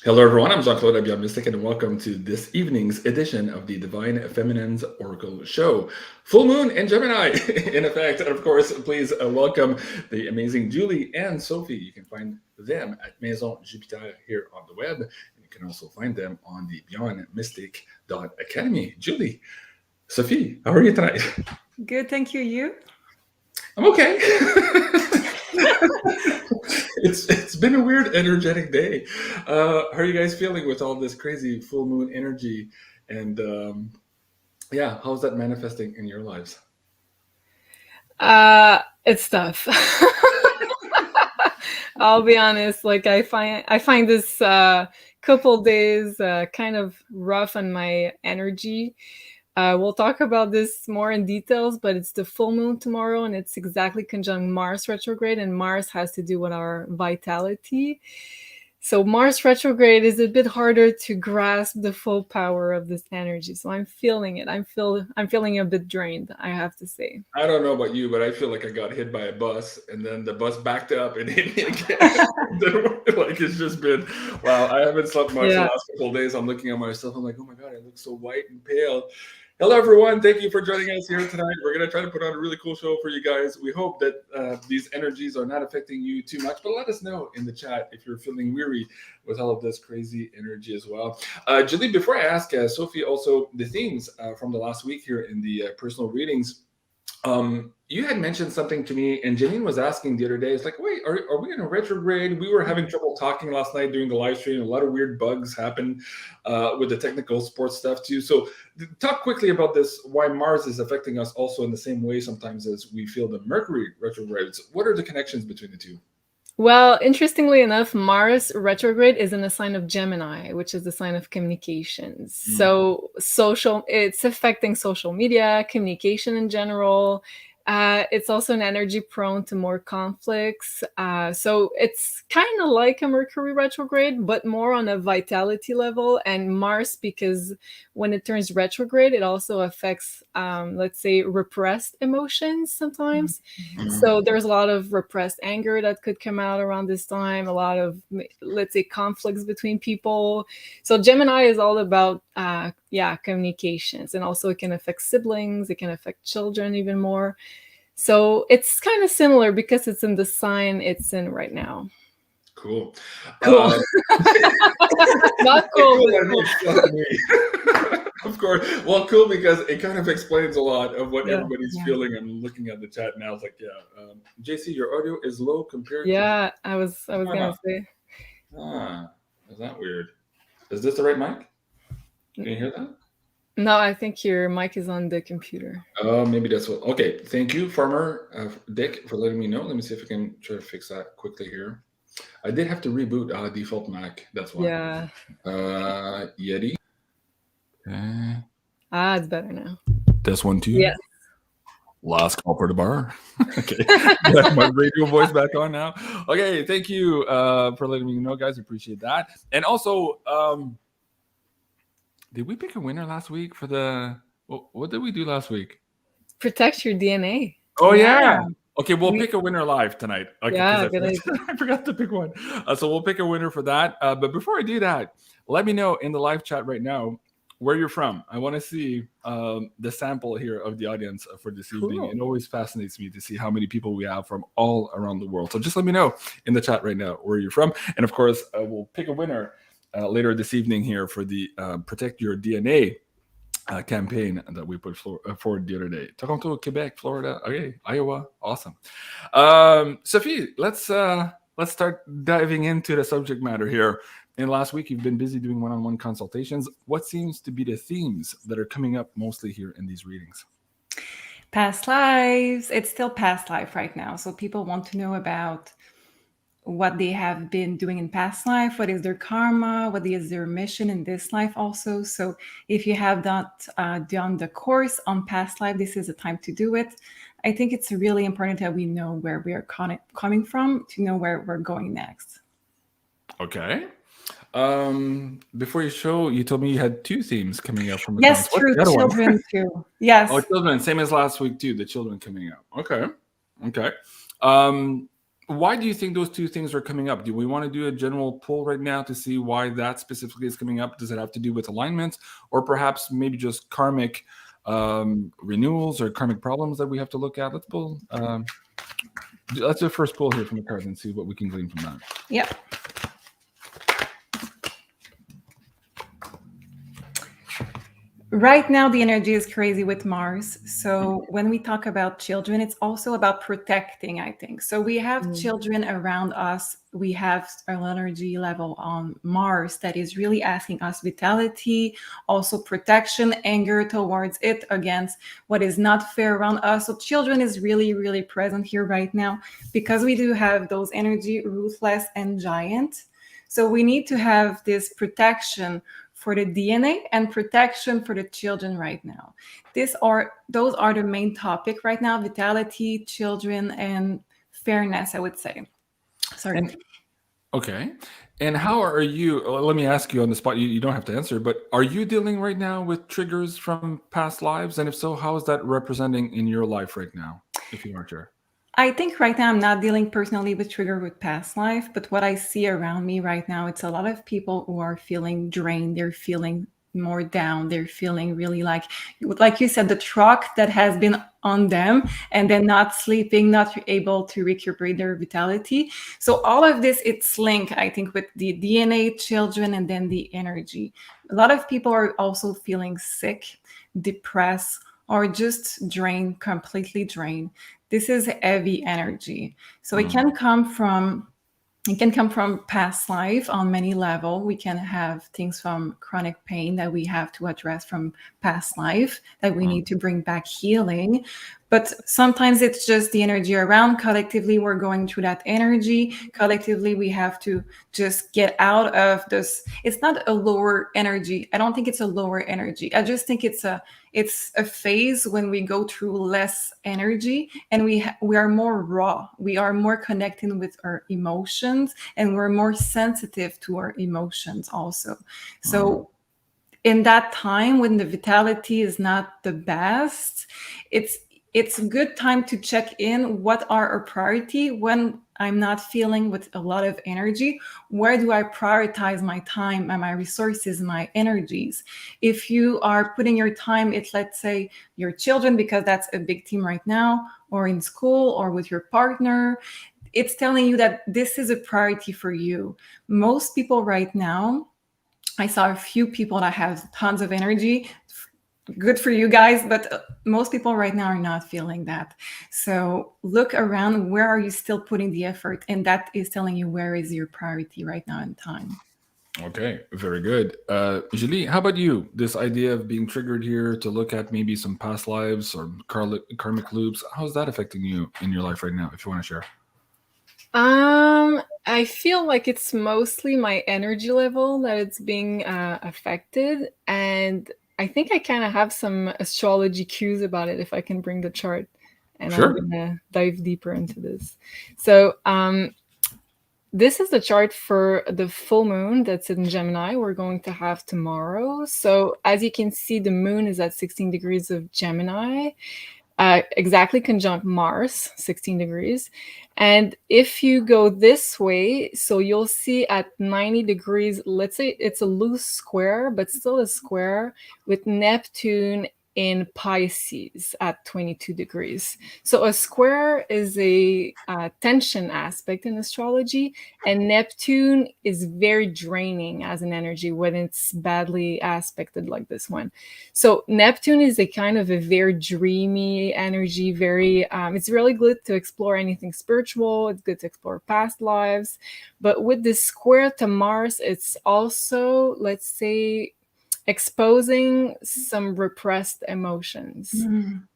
Hello, everyone. I'm Jean-Claude BeyondMystic, and welcome to this evening's edition of the Divine Feminine's Oracle Show. Full moon in Gemini, in effect. And of course, please welcome the amazing Julie and Sophie. You can find them at MAISON Jupiter here on the web. And you can also find them on the BeyondMystic.Academy. Julie, Sophie, how are you tonight? Good, thank you. You? I'm okay. It's been a weird, energetic day. How are you guys feeling with all this crazy full moon energy? And yeah, how's that manifesting in your lives? It's tough. I'll be honest. Like I find this couple days kind of rough on my energy. We'll talk about this more in details, but it's the full moon tomorrow, and it's exactly conjunct Mars retrograde, and Mars has to do with our vitality. So Mars retrograde is a bit harder to grasp the full power of this energy. So I'm feeling it. I'm feeling a bit drained, I have to say. I don't know about you, but I feel like I got hit by a bus, and then the bus backed up and hit me again. Like it's just been, wow, I haven't slept much the last couple of days. I'm looking at myself. I'm like, oh my God, I look so white and pale. Hello, everyone. Thank you for joining us here tonight. We're going to try to put on a really cool show for you guys. We hope that these energies are not affecting you too much, but let us know in the chat if you're feeling weary with all of this crazy energy as well. Julie, before I ask Sophie also the themes from the last week here in the personal readings, you had mentioned something to me, and Janine was asking the other day, it's like, wait, are we in a retrograde? We were having trouble talking last night during the live stream. A lot of weird bugs happened with the technical sports stuff too. So talk quickly about this, why Mars is affecting us also in the same way sometimes as we feel the Mercury retrogrades. What are the connections between the two? Well, interestingly enough, Mars retrograde is in the sign of Gemini, which is the sign of communications. So it's affecting social media, communication in general. It's also an energy prone to more conflicts. So it's kind of like a Mercury retrograde, but more on a vitality level. And Mars, because when it turns retrograde, it also affects, let's say, repressed emotions sometimes. So there's a lot of repressed anger that could come out around this time, a lot of, let's say, conflicts between people. So Gemini is all about, communications. And also it can affect siblings, it can affect children even more. So it's kind of similar because it's in the sign it's in right now. Cool. Not cool. Of course. Well, cool, because it kind of explains a lot of what everybody's feeling. I'm looking at the chat now. It's like, JC, your audio is low compared to... I was going to say. Is that weird? Is this the right mic? Can you hear that? No, I think your mic is on the computer. Oh, maybe that's what. Okay, thank you, Farmer Dick, for letting me know. Let me see if I can try to fix that quickly here. I did have to reboot default Mac. That's why. Yeah. Yeti. It's better now. This one too. Yes. Last call for the bar. Okay, got my radio voice back on now. Okay, thank you for letting me know, guys. Appreciate that. And also, did we pick a winner last week for the... What did we do last week? Protect your DNA. Oh, yeah. Okay, we'll pick a winner live tonight. Okay, I forgot to pick one. So we'll pick a winner for that. But before I do that, let me know in the live chat right now where you're from. I want to see the sample here of the audience for this evening. It always fascinates me to see how many people we have from all around the world. So just let me know in the chat right now where you're from. And of course, we'll pick a winner later this evening here for the Protect Your DNA campaign that we put forward the other day. Toronto, Quebec, Florida, okay, Iowa, awesome. Sophie, let's start diving into the subject matter here. And last week, you've been busy doing one-on-one consultations. What seems to be the themes that are coming up mostly here in these readings? Past lives. It's still past life right now. So people want to know about what they have been doing in past life, what is their karma, what is their mission in this life also. So if you have not done the course on past life, this is the time to do it. I think it's really important that we know where we are coming from to know where we're going next. Okay. Before you show, you told me you had two themes coming up from the Yes, true. Children too. Yes. Oh, children. Same as last week too. The children coming up. Okay. Why do you think those two things are coming up? Do we want to do a general poll right now to see why that specifically is coming up? Does it have to do with alignments, or perhaps maybe just karmic renewals or karmic problems that we have to look at? Let's pull. Let's do a first pull here from the cards and see what we can glean from that. Yep. Right now, the energy is crazy with Mars. So when we talk about children, it's also about protecting, I think. So we have children around us. We have an energy level on Mars that is really asking us vitality, also protection, anger towards it, against what is not fair around us. So children is really, really present here right now because we do have those energy, ruthless and giant. So we need to have this protection for the DNA and protection for the children right now. Those are the main topic right now: vitality, children, and fairness, I would say. Sorry. Okay. And how are you? Let me ask you on the spot. You don't have to answer, but are you dealing right now with triggers from past lives? And if so, how is that representing in your life right now, if you aren't sure? I think right now I'm not dealing personally with trigger with past life, but what I see around me right now, it's a lot of people who are feeling drained. They're feeling more down. They're feeling really like you said, the truck that has been on them, and then not sleeping, not able to recuperate their vitality. So all of this, it's linked, I think, with the DNA, children, and then the energy. A lot of people are also feeling sick, depressed, or just drained, completely drained. This is heavy energy. So it can come from past life on many levels. We can have things from chronic pain that we have to address from past life that we need to bring back healing. But sometimes it's just the energy around. Collectively, we're going through that energy. Collectively, we have to just get out of this. It's not a lower energy. I don't think it's a lower energy. I just think it's a phase when we go through less energy and we are more raw. We are more connecting with our emotions, and we're more sensitive to our emotions also. So in that time when the vitality is not the best, it's a good time to check in. What are our priority when I'm not feeling with a lot of energy? Where do I prioritize my time and my resources, my energies? If you are putting your time, it's, let's say, your children, because that's a big theme right now, or in school, or with your partner, it's telling you that this is a priority for you. Most people right now, I saw a few people that have tons of energy. Good for you guys, but most people right now are not feeling that. So look around, where are you still putting the effort? And that is telling you where is your priority right now in time. Okay, very good. Julie, how about you? This idea of being triggered here to look at maybe some past lives or karmic loops, how's that affecting you in your life right now, if you want to share? I feel like it's mostly my energy level that it's being affected, and I think I kind of have some astrology cues about it if I can bring the chart, and Sure. I'm gonna dive deeper into this. So this is the chart for the full moon that's in Gemini we're going to have tomorrow. So as you can see, the moon is at 16 degrees of Gemini, exactly conjunct Mars, 16 degrees. And if you go this way, so you'll see at 90 degrees, let's say it's a loose square, but still a square with Neptune in Pisces at 22 degrees. So a square is a tension aspect in astrology, and Neptune is very draining as an energy when it's badly aspected like this one. So Neptune is a kind of a very dreamy energy, very, it's really good to explore anything spiritual. It's good to explore past lives. But with this square to Mars, it's also, let's say, exposing some repressed emotions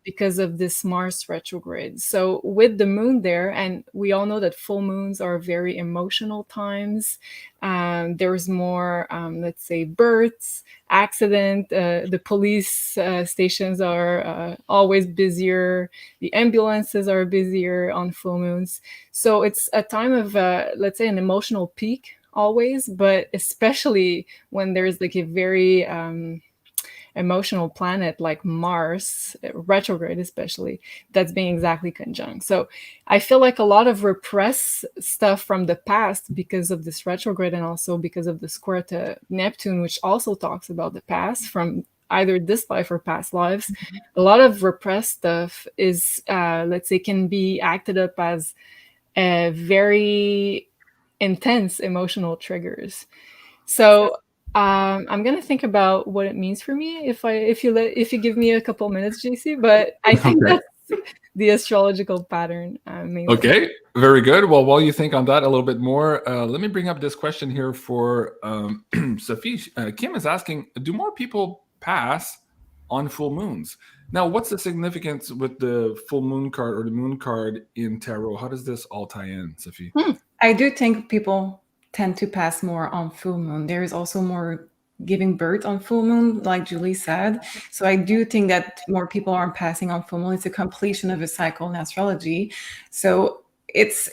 because of this Mars retrograde. So with the moon there, and we all know that full moons are very emotional times. There's more, let's say, births, accident. The police stations are always busier. The ambulances are busier on full moons. So it's a time of, let's say, an emotional peak always, but especially when there's like a very emotional planet like Mars, retrograde especially, that's being exactly conjunct. So I feel like a lot of repressed stuff from the past because of this retrograde, and also because of the square to Neptune, which also talks about the past from either this life or past lives. A lot of repressed stuff is, let's say, can be acted up as very intense emotional triggers. So I'm gonna think about what it means for me if you give me a couple minutes, JC. But I think Okay. that's the astrological pattern mainly. Okay, very good. Well, while you think on that a little bit more, let me bring up this question here for Sophie. Kim is asking, do more people pass on full moons? Now, what's the significance with the full moon card or the moon card in tarot? How does this all tie in, Sophie? I do think people tend to pass more on full moon. There is also more giving birth on full moon, like Julie said. So I do think that more people are passing on full moon. It's a completion of a cycle in astrology. So it's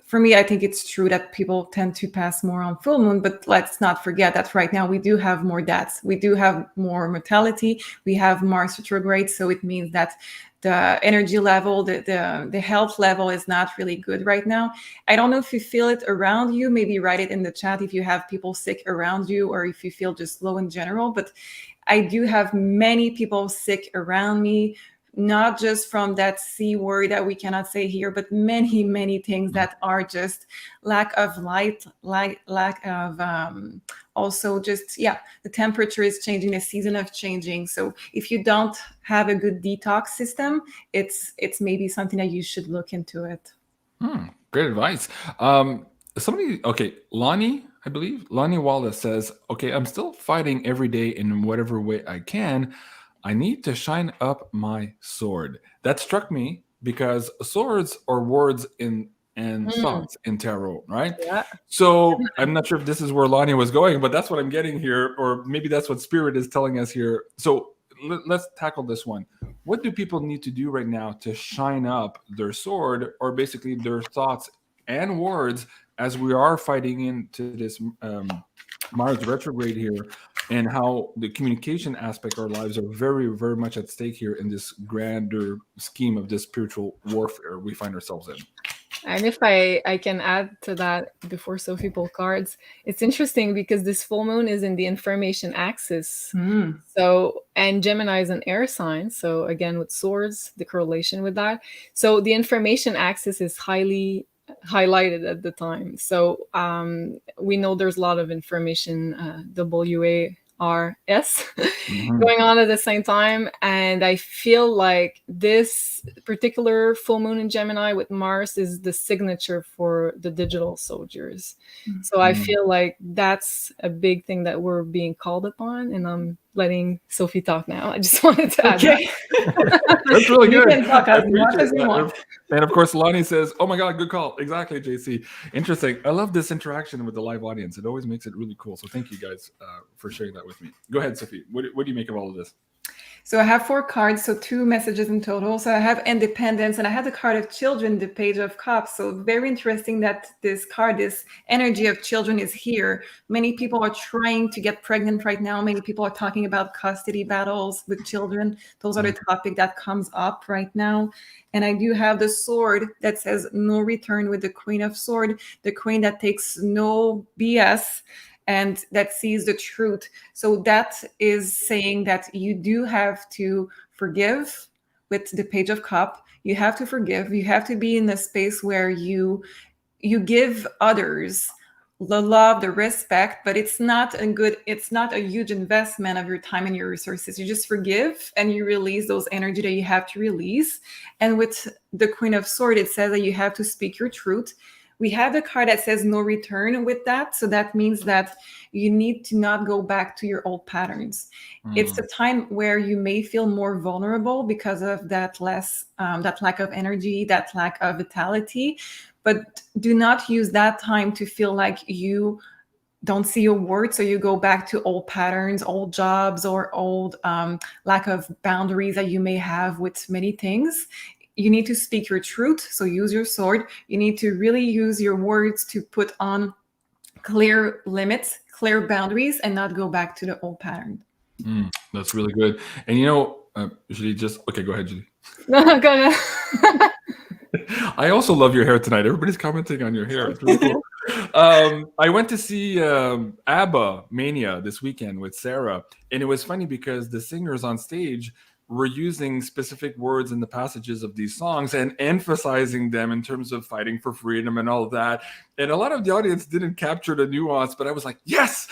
for me, I think it's true that people tend to pass more on full moon, but let's not forget that right now we do have more deaths. We do have more mortality. We have Mars retrograde. So it means that the energy level, the health level is not really good right now. I don't know if you feel it around you. Maybe write it in the chat if you have people sick around you, or if you feel just low in general. But I do have many people sick around me, not just from that C word that we cannot say here, but many, many things that are just lack of light, lack of also just, the temperature is changing, the season of changing. So if you don't have a good detox system, it's maybe something that you should look into it. Great advice. Lonnie, I believe, Lonnie Wallace says, okay, I'm still fighting every day in whatever way I can. I need to shine up my sword. That struck me because swords are words and thoughts in tarot, right? Yeah. So I'm not sure if this is where Lonnie was going, but that's what I'm getting here, or maybe that's what Spirit is telling us here. So let's tackle this one. What do people need to do right now to shine up their sword, or basically their thoughts and words, as we are fighting into this Mars retrograde here, and how the communication aspect of our lives are very, very much at stake here in this grander scheme of this spiritual warfare we find ourselves in? And if I can add to that before Sophie pull cards, it's interesting because this full moon is in the information axis. So, and Gemini is an air sign. So again, with swords, the correlation with that. So the information axis is highly highlighted at the time. So we know there's a lot of information, WARS going on at the same time. And I feel like this particular full moon in Gemini with Mars is the signature for the digital soldiers. So I feel like that's a big thing that we're being called upon. And I'm letting Sophie talk now. I just wanted to add that. That's really good. You can talk as much as you want. And of course, Lonnie says, oh my God, good call. Exactly, JC. Interesting. I love this interaction with the live audience. It always makes it really cool. So thank you guys for sharing that with me. Go ahead, Sophie. What do you make of all of this? So I have 4 cards, so 2 messages in total. So I have independence, and I have the card of children, the Page of Cups. So very interesting that this card, this energy of children is here. Many people are trying to get pregnant right now. Many people are talking about custody battles with children. Those are the topic that comes up right now. And I do have the sword that says no return with the Queen of Sword, the queen that takes no BS and that sees the truth. So that is saying that you do have to forgive with the Page of Cup. You have to forgive. You have to be in a space where you give others the love, the respect, but it's not a huge investment of your time and your resources. You just forgive and you release those energy that you have to release. And with the Queen of Swords, it says that you have to speak your truth. We have the card that says no return with that. So that means that you need to not go back to your old patterns. It's a time where you may feel more vulnerable because of that lack of energy, that lack of vitality. But do not use that time to feel like you don't see your worth. So you go back to old patterns, old jobs, or old lack of boundaries that you may have with many things. You need to speak your truth. So use your sword. You need to really use your words to put on clear limits, clear boundaries, and not go back to the old pattern. That's really good. And you know, Julie, okay, go ahead, Julie. No, go ahead. I also love your hair tonight. Everybody's commenting on your hair. It's really cool. I went to see ABBA Mania this weekend with Sarah, and it was funny because the singers on stage were using specific words in the passages of these songs and emphasizing them in terms of fighting for freedom and all of that. And a lot of the audience didn't capture the nuance, but I was like, yes,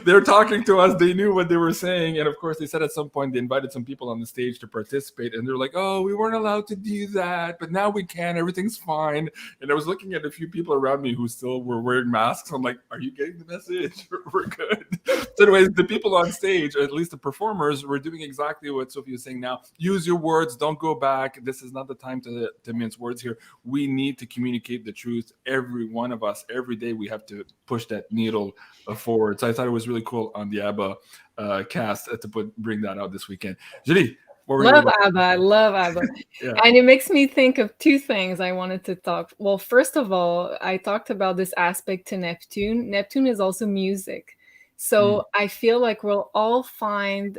they're talking to us. They knew what they were saying. And of course, they said at some point they invited some people on the stage to participate. And they're like, oh, we weren't allowed to do that, but now we can. Everything's fine. And I was looking at a few people around me who still were wearing masks. I'm like, are you getting the message? We're good. So anyways, the people on stage, or at least the performers, were doing exactly what Sophie is saying now. Use your words. Don't go back. This is not the time to mince words here. We need to communicate the truth. Every one of us, every day, we have to push that needle forward. So I thought it was really cool on the ABBA cast to bring that out this weekend. Julie, love ABBA. I love ABBA. Yeah. And it makes me think of two things I wanted to talk. Well, first of all, I talked about this aspect to Neptune. Neptune is also music. So I feel like we'll all find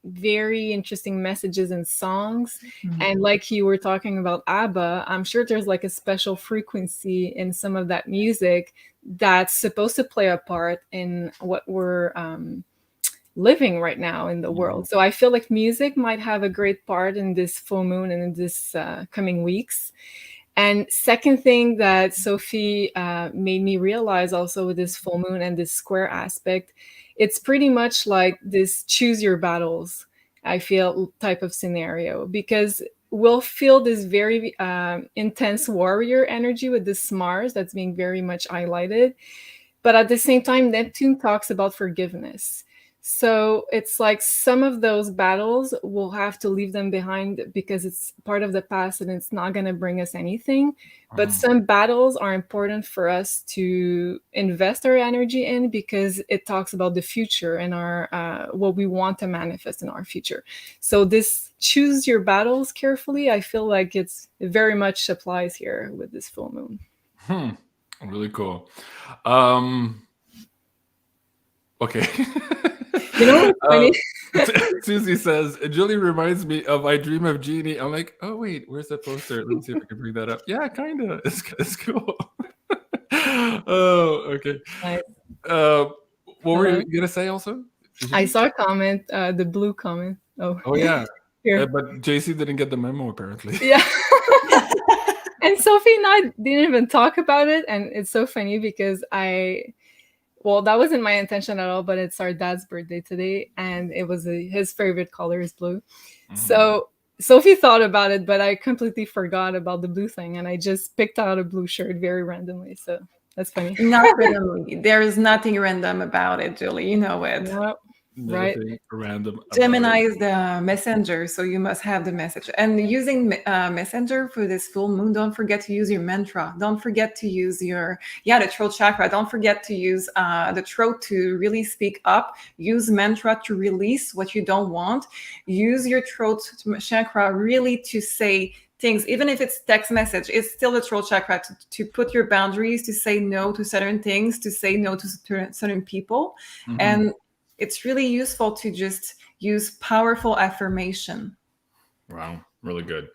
very interesting messages in songs. And like you were talking about ABBA, I'm sure there's like a special frequency in some of that music that's supposed to play a part in what we're living right now in the world. So I feel like music might have a great part in this full moon and in this coming weeks. And second thing that Sophie made me realize also with this full moon and this square aspect, it's pretty much like this choose your battles, I feel, type of scenario, because we'll feel this very intense warrior energy with this Mars that's being very much highlighted. But at the same time, Neptune talks about forgiveness. So it's like some of those battles, we'll have to leave them behind because it's part of the past and it's not going to bring us anything. But some battles are important for us to invest our energy in because it talks about the future and our what we want to manifest in our future. So this choose your battles carefully, I feel like it very much applies here with this full moon. Really cool. Okay. You know what's funny? Susie says, Julie reminds me of I Dream of Jeannie. I'm like, oh, wait, where's that poster? Let me see if I can bring that up. Yeah, kind of. It's cool. Oh, okay. Nice. What were you going to say also? I saw a comment, the blue comment. Oh yeah. But JC didn't get the memo, apparently. Yeah. And Sophie and I didn't even talk about it. And it's so funny because well, that wasn't my intention at all, but it's our dad's birthday today, and it was his favorite color is blue. So Sophie thought about it, but I completely forgot about the blue thing, and I just picked out a blue shirt very randomly. So that's funny. Not randomly. There is nothing random about it, Julie. You know it. Yep. Right. Random. Gemini is the messenger, so you must have the message. And using messenger for this full moon, don't forget to use your mantra. Don't forget to use the throat chakra. Don't forget to use the throat to really speak up. Use mantra to release what you don't want. Use your throat chakra really to say things, even if it's text message, it's still the throat chakra to put your boundaries, to say no to certain things, to say no to certain people. And it's really useful to just use powerful affirmation. Wow, really good.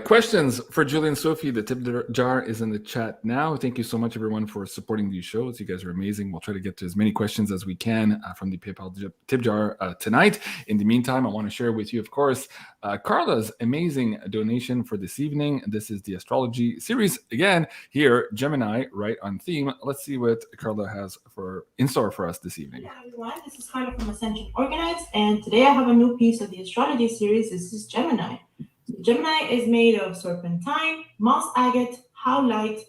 Questions for Julie and Sophie. The tip jar is in the chat now. Thank you so much, everyone, for supporting these shows. You guys are amazing. We'll try to get to as many questions as we can from the PayPal tip jar tonight. In the meantime, I want to share with you, of course, Carla's amazing donation for this evening. This is the astrology series. Again, here, Gemini, right on theme. Let's see what Carla has in store for us this evening. Hi, everyone. This is Carla from Ascension Organized, and today I have a new piece of the astrology series. This is Gemini. Gemini is made of serpentine, moss agate, howlite,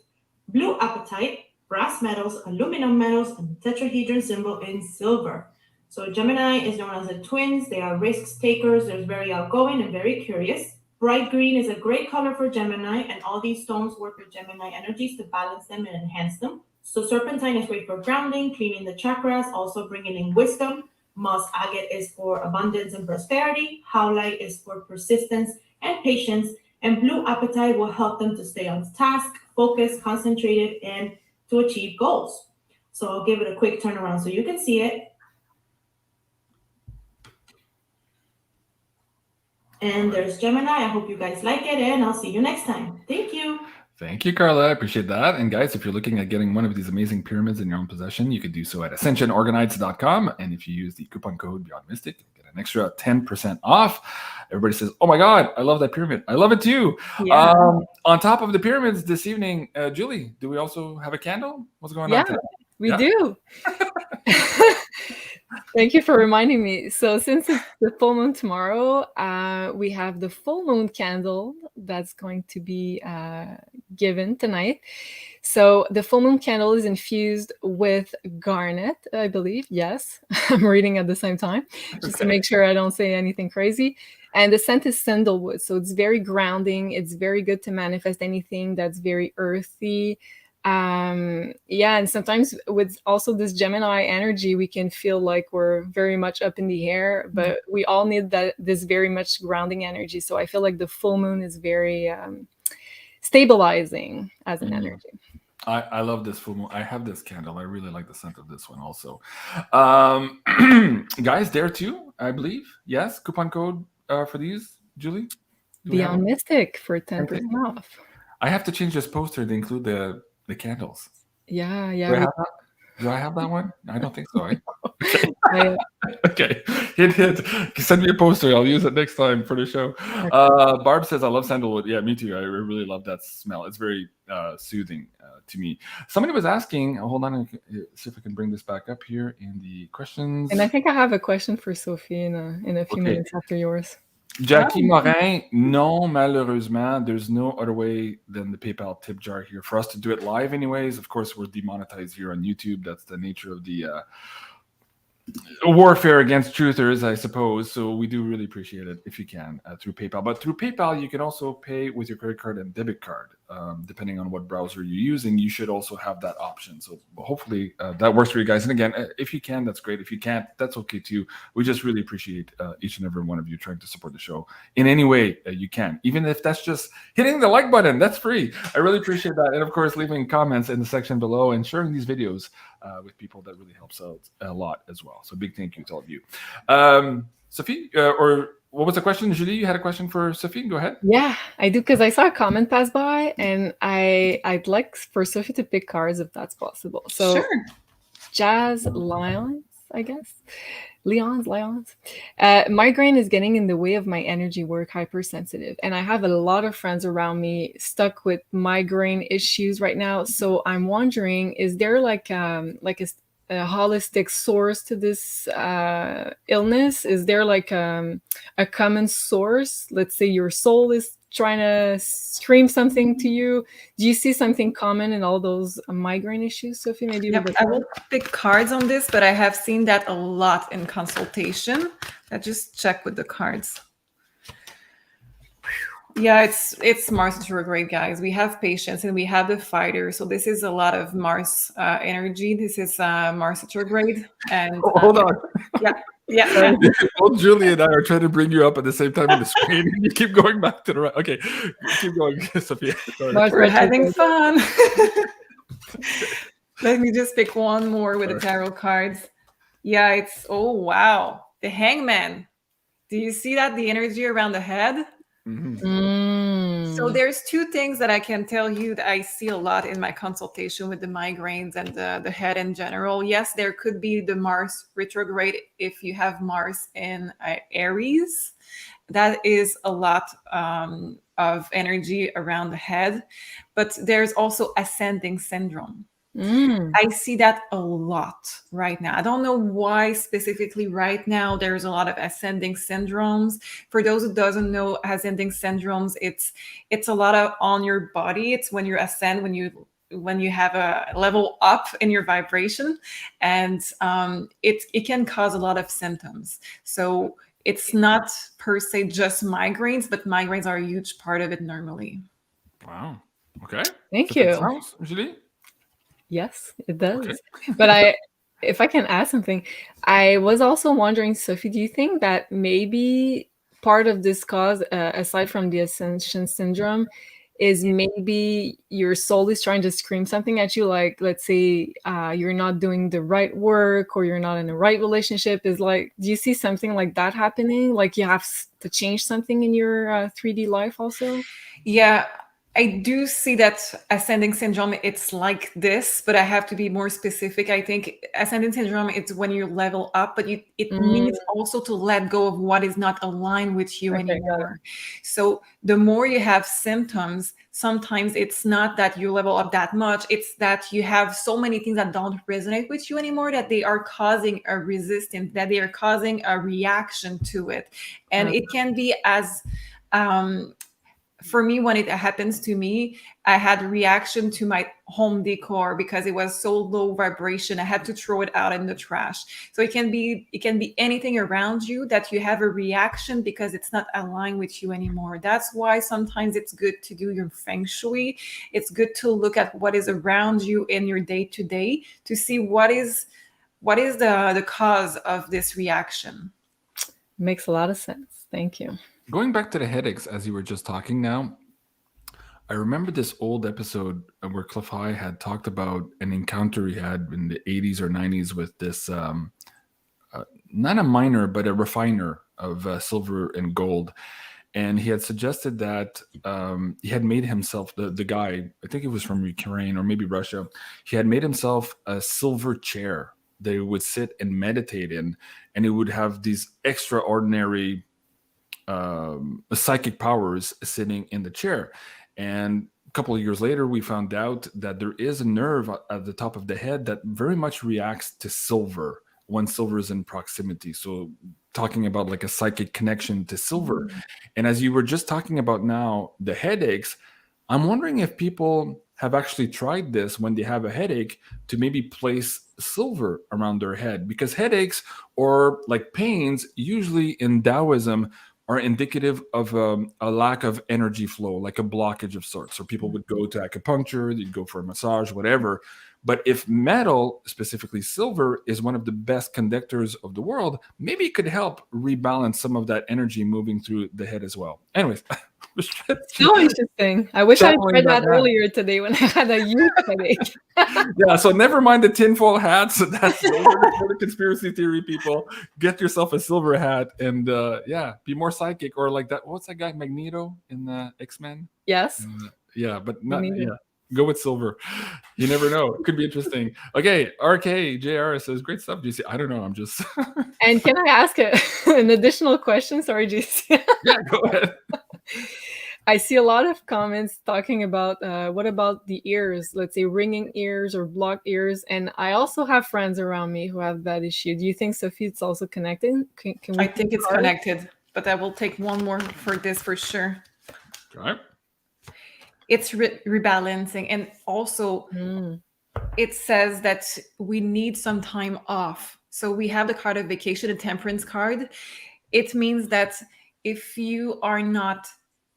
blue apatite, brass metals, aluminum metals, and the tetrahedron symbol in silver. So Gemini is known as the twins. They are risk takers. They're very outgoing and very curious. Bright green is a great color for Gemini, and all these stones work with Gemini energies to balance them and enhance them. So serpentine is great for grounding, cleaning the chakras, also bringing in wisdom. Moss agate is for abundance and prosperity. Howlite is for persistence and patience. And blue apatite will help them to stay on task, focused, concentrated, and to achieve goals. So I'll give it a quick turnaround so you can see it. And there's Gemini. I hope you guys like it, and I'll see you next time. Thank you. Thank you, Carla. I appreciate that. And guys, if you're looking at getting one of these amazing pyramids in your own possession, you could do so at ascensionorganites.com. And if you use the coupon code BeyondMystic, you get an extra 10% off. Everybody says, oh my God, I love that pyramid. I love it too. Yeah. On top of the pyramids this evening, Julie, do we also have a candle? What's going on today? We do. Thank you for reminding me. So since it's the full moon tomorrow, we have the full moon candle that's going to be given tonight. So the full moon candle is infused with garnet, I believe. Yes, I'm reading at the same time, just to make sure I don't say anything crazy. And the scent is sandalwood. So it's very grounding. It's very good to manifest anything that's very earthy. And sometimes with also this Gemini energy, we can feel like we're very much up in the air, but we all need this very much grounding energy. So I feel like the full moon is very stabilizing as an energy. I love this full moon. I have this candle. I really like the scent of this one also. Guys, there too, I believe. Yes, coupon code for these, Julie? BeyondMystic for 10% off. I have to change this poster to include the candles. Yeah. Do I have that one? I don't think so. Right? Okay. Hit. Send me a poster. I'll use it next time for the show. Barb says, I love sandalwood. Yeah, me too. I really love that smell. It's very soothing to me. Somebody was asking, hold on, see if I can bring this back up here in the questions. And I think I have a question for Sophie in a few minutes after yours. Jackie Morin, no, malheureusement, there's no other way than the PayPal tip jar here for us to do it live anyways. Of course, we're demonetized here on YouTube. That's the nature of the warfare against truthers, I suppose. So we do really appreciate it if you can through PayPal. But through PayPal, you can also pay with your credit card and debit card. Depending on what browser you're using, you should also have that option. So hopefully that works for you guys. And again, if you can, that's great. If you can't, that's okay too. We just really appreciate each and every one of you trying to support the show in any way you can. Even if that's just hitting the like button, that's free. I really appreciate that. And of course, leaving comments in the section below and sharing these videos with people, that really helps out a lot as well. So big thank you to all of you. Sophie, or what was the question? Julie, you had a question for Sophie? Go ahead. Yeah, I do, because I saw a comment pass by, and I'd like for Sophie to pick cards if that's possible. So Sure. Jazz Lions, I guess. Lions. Migraine is getting in the way of my energy work, hypersensitive. And I have a lot of friends around me stuck with migraine issues right now. So I'm wondering, is there like a holistic source to this illness? Is there like a common source? Let's say your soul is trying to scream something to you. Do you see something common in all those migraine issues, Sophie? Maybe I will pick cards on this, but I have seen that a lot in consultation. I just check with the cards. Yeah, it's Mars retrograde, guys. We have patience and we have the fighter. So this is a lot of Mars energy. This is Mars retrograde. And hold on. Yeah. Both Julie and I are trying to bring you up at the same time on the screen. And you keep going back to the right. Okay, keep going, Sophia. We're having fun. Let me just pick one more with the tarot cards. Yeah, oh wow, the Hangman. Do you see that? The energy around the head. Mm-hmm. So there's two things that I can tell you that I see a lot in my consultation with the migraines and the head in general. Yes, there could be the Mars retrograde if you have Mars in Aries. That is a lot of energy around the head, but there's also ascending syndrome. I see that a lot right now. I don't know why specifically right now there's a lot of ascending syndromes. For those who doesn't know ascending syndromes, it's a lot of on your body. It's when you ascend, when you have a level up in your vibration, and it can cause a lot of symptoms. So it's not per se just migraines, but migraines are a huge part of it normally. Wow. Okay. Thank you. Julie? Yes, it does. Okay. But if I can add something, I was also wondering, Sophie, do you think that maybe part of this cause, aside from the Ascension syndrome, is maybe your soul is trying to scream something at you, like, let's say you're not doing the right work or you're not in the right relationship. Is like, do you see something like that happening? Like you have to change something in your 3D life also? Yeah, I do see that ascending syndrome, it's like this, but I have to be more specific. I think ascending syndrome, it's when you level up, but it needs also to let go of what is not aligned with you Okay, got it. anymore. So the more you have symptoms, sometimes it's not that you level up that much, it's that you have so many things that don't resonate with you anymore, that they are causing a resistance, that they are causing a reaction to it. And it can be as for me, when it happens to me, I had a reaction to my home decor because it was so low vibration. I had to throw it out in the trash. So it can be anything around you that you have a reaction because it's not aligned with you anymore. That's why sometimes it's good to do your feng shui. It's good to look at what is around you in your day to day to see what is the cause of this reaction. Makes a lot of sense. Thank you. Going back to the headaches, as you were just talking now, I remember this old episode where Cliff High had talked about an encounter he had in the 80s or 90s with this, not a miner, but a refiner of silver and gold. And he had suggested that he had made himself, the guy, I think it was from Ukraine or maybe Russia, he had made himself a silver chair that he would sit and meditate in, and it would have these extraordinary psychic powers sitting in the chair. And a couple of years later, we found out that there is a nerve at the top of the head that very much reacts to silver when silver is in proximity. So talking about like a psychic connection to silver. And as you were just talking about now, the headaches, I'm wondering if people have actually tried this when they have a headache to maybe place silver around their head, because headaches or like pains usually in Taoism are indicative of a lack of energy flow, like a blockage of sorts. So people would go to acupuncture, they'd go for a massage, whatever. But if metal, specifically silver, is one of the best conductors of the world, maybe it could help rebalance some of that energy moving through the head as well. Anyways. So interesting. I wish I read that earlier today when I had a huge headache. Yeah, so never mind the tinfoil hats. So that's for the conspiracy theory people. Get yourself a silver hat and be more psychic, or like that. What's that guy, Magneto in X-Men? Yes. Yeah, but not go with silver. You never know. It could be interesting. Okay, RK JR says great stuff, GC. I don't know. I'm just. And can I ask an additional question? Sorry, GC. Yeah, go ahead. I see a lot of comments talking about what about the ears, let's say ringing ears or blocked ears. And I also have friends around me who have that issue. Do you think, Sophie, it's also connected? Can we I think it's connected, but I will take one more for this for sure. Okay. It's rebalancing. And also it says that we need some time off. So we have the card of vacation, the temperance card. It means that if you are not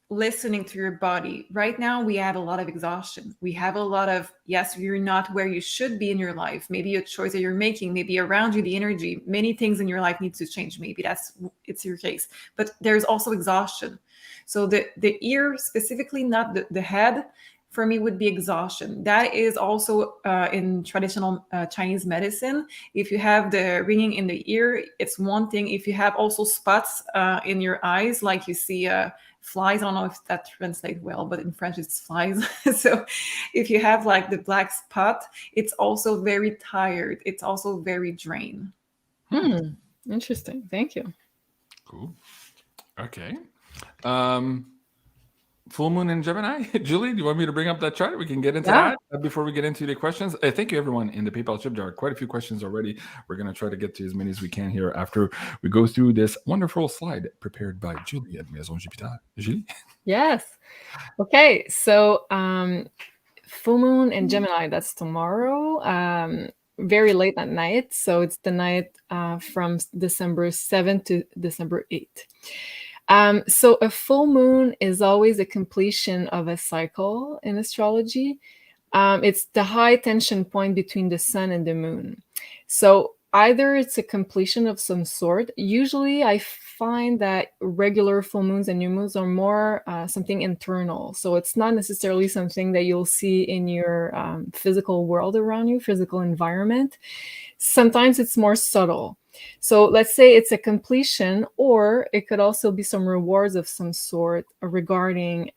listening to your body right now, we have a lot of exhaustion. We have a lot of, yes, you're not where you should be in your life. Maybe a choice that you're making, maybe around you, the energy, many things in your life needs to change. Maybe it's your case, but there's also exhaustion. So the ear specifically, not the head, for me would be exhaustion. That is also in traditional Chinese medicine. If you have the ringing in the ear, it's one thing. If you have also spots in your eyes, like you see flies, I don't know if that translates well, but in French it's flies. So if you have like the black spot, it's also very tired. It's also very drained. Interesting. Thank you. Cool. Okay. Full moon in Gemini. Julie, do you want me to bring up that chart? We can get into that before we get into the questions. Thank you, everyone, in the PayPal chip jar. Quite a few questions already. We're going to try to get to as many as we can here after we go through this wonderful slide prepared by Julie at Maison Jupiter. Julie? Yes. Okay. So full moon in Gemini, that's tomorrow. Very late at night. So it's the night from December 7th to December 8th. So a full moon is always a completion of a cycle in astrology. It's the high tension point between the sun and the moon. So either it's a completion of some sort. Usually I find that regular full moons and new moons are more something internal. So it's not necessarily something that you'll see in your physical world around you, physical environment. Sometimes it's more subtle. So let's say it's a completion, or it could also be some rewards of some sort regarding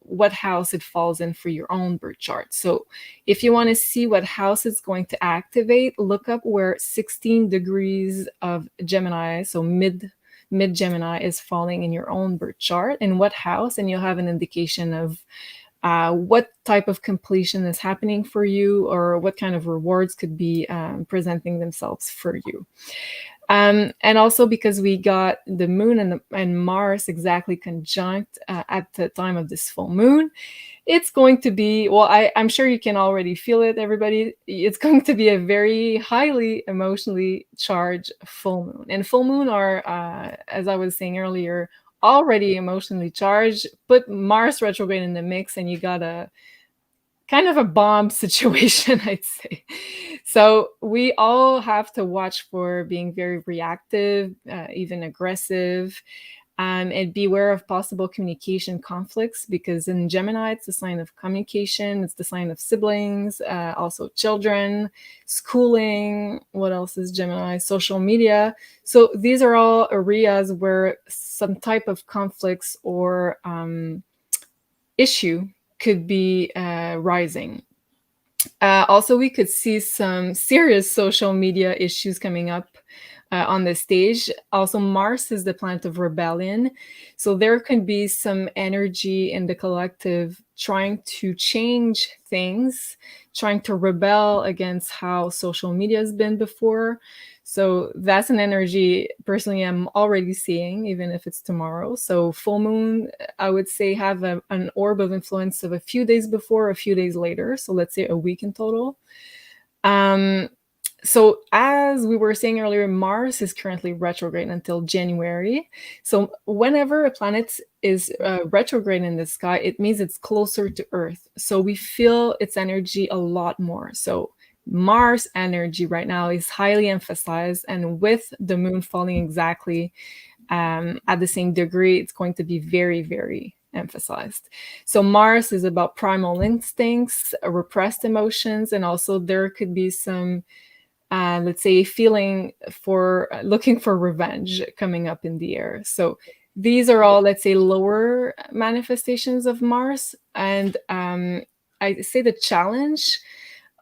what house it falls in for your own birth chart. So if you want to see what house it's going to activate, look up where 16 degrees of Gemini, so mid Gemini, is falling in your own birth chart, and what house, and you'll have an indication of what type of completion is happening for you, or what kind of rewards could be presenting themselves for you. And also because we got the moon and Mars exactly conjunct at the time of this full moon, it's going to be, well, I'm sure you can already feel it, everybody. It's going to be a very highly emotionally charged full moon. And full moon are, as I was saying earlier, already emotionally charged. Put Mars retrograde in the mix and you got a kind of a bomb situation, I'd say. So we all have to watch for being very reactive, even aggressive, and beware of possible communication conflicts, because in Gemini, it's a sign of communication. It's the sign of siblings, also children, schooling. What else is Gemini? Social media. So these are all areas where some type of conflicts or issue could be rising. Also, we could see some serious social media issues coming up on the stage. Also, Mars is the planet of rebellion. So there can be some energy in the collective trying to change things, trying to rebel against how social media has been before. So that's an energy personally I'm already seeing, even if it's tomorrow. So full moon, I would say, have an orb of influence of a few days before, a few days later. So let's say a week in total. So as we were saying earlier, Mars is currently retrograde until January. So whenever a planet is retrograde in the sky, it means it's closer to Earth. So we feel its energy a lot more. So Mars energy right now is highly emphasized, and with the moon falling exactly at the same degree, it's going to be very, very emphasized. So Mars is about primal instincts, repressed emotions, and also there could be some let's say feeling for looking for revenge coming up in the air. So these are all, let's say, lower manifestations of Mars. And I say the challenge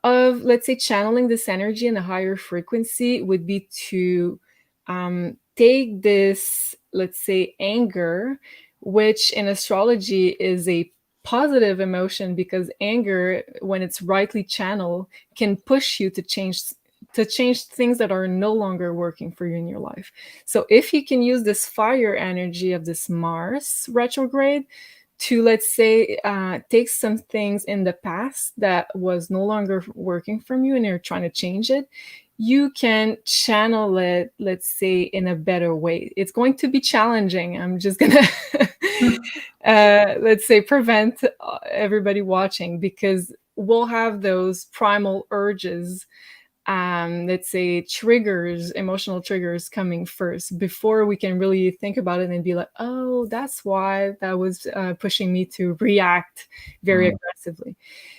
of, let's say, channeling this energy in a higher frequency would be to take this, let's say, anger, which in astrology is a positive emotion, because anger, when it's rightly channeled, can push you to change things that are no longer working for you in your life. So if you can use this fire energy of this Mars retrograde to, let's say, take some things in the past that was no longer working from you and you're trying to change it, you can channel it, let's say, in a better way. It's going to be challenging. I'm just gonna let's say prevent everybody watching, because we'll have those primal urges, let's say triggers, emotional triggers coming first before we can really think about it and be like, oh, that's why that was pushing me to react very aggressively.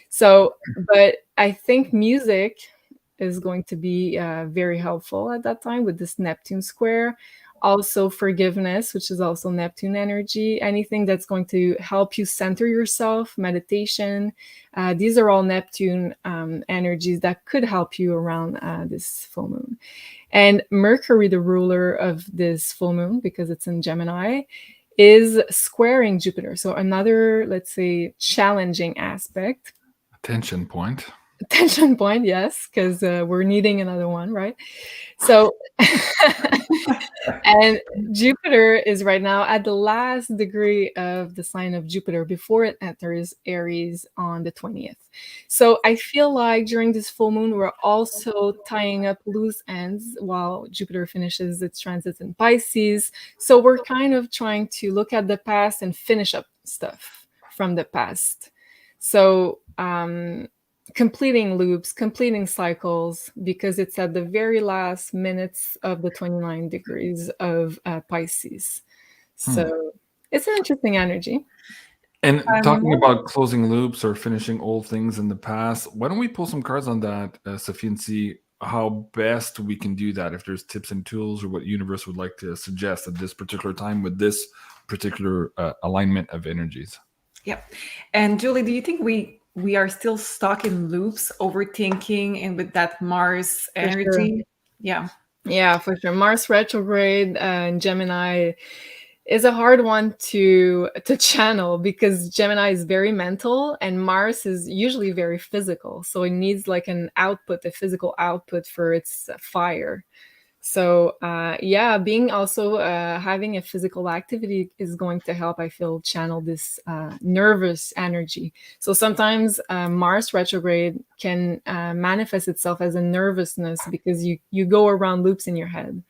So, but I think music is going to be very helpful at that time with this Neptune square. Also forgiveness, which is also Neptune energy. Anything that's going to help you center yourself, meditation. These are all Neptune energies that could help you around this full moon. And Mercury, the ruler of this full moon, because it's in Gemini, is squaring Jupiter. So another, let's say, challenging aspect. Tension point. Tension point, yes, because we're needing another one, right? So, and Jupiter is right now at the last degree of the sign of Jupiter before it enters Aries on the 20th. So I feel like during this full moon, we're also tying up loose ends while Jupiter finishes its transit in Pisces. So we're kind of trying to look at the past and finish up stuff from the past. So, completing loops, completing cycles, because it's at the very last minutes of the 29 degrees of Pisces. So it's an interesting energy. And talking about closing loops or finishing old things in the past, why don't we pull some cards on that, Sophie, and see how best we can do that, if there's tips and tools or what universe would like to suggest at this particular time with this particular alignment of energies. Yep. And Julie, do you think we are still stuck in loops, overthinking, and with that Mars energy? Sure. Yeah, for sure. Mars retrograde and Gemini is a hard one to channel, because Gemini is very mental and Mars is usually very physical. So it needs like an output, a physical output for its fire. So being also having a physical activity is going to help, I feel, channel this nervous energy. So sometimes Mars retrograde can manifest itself as a nervousness, because you go around loops in your head.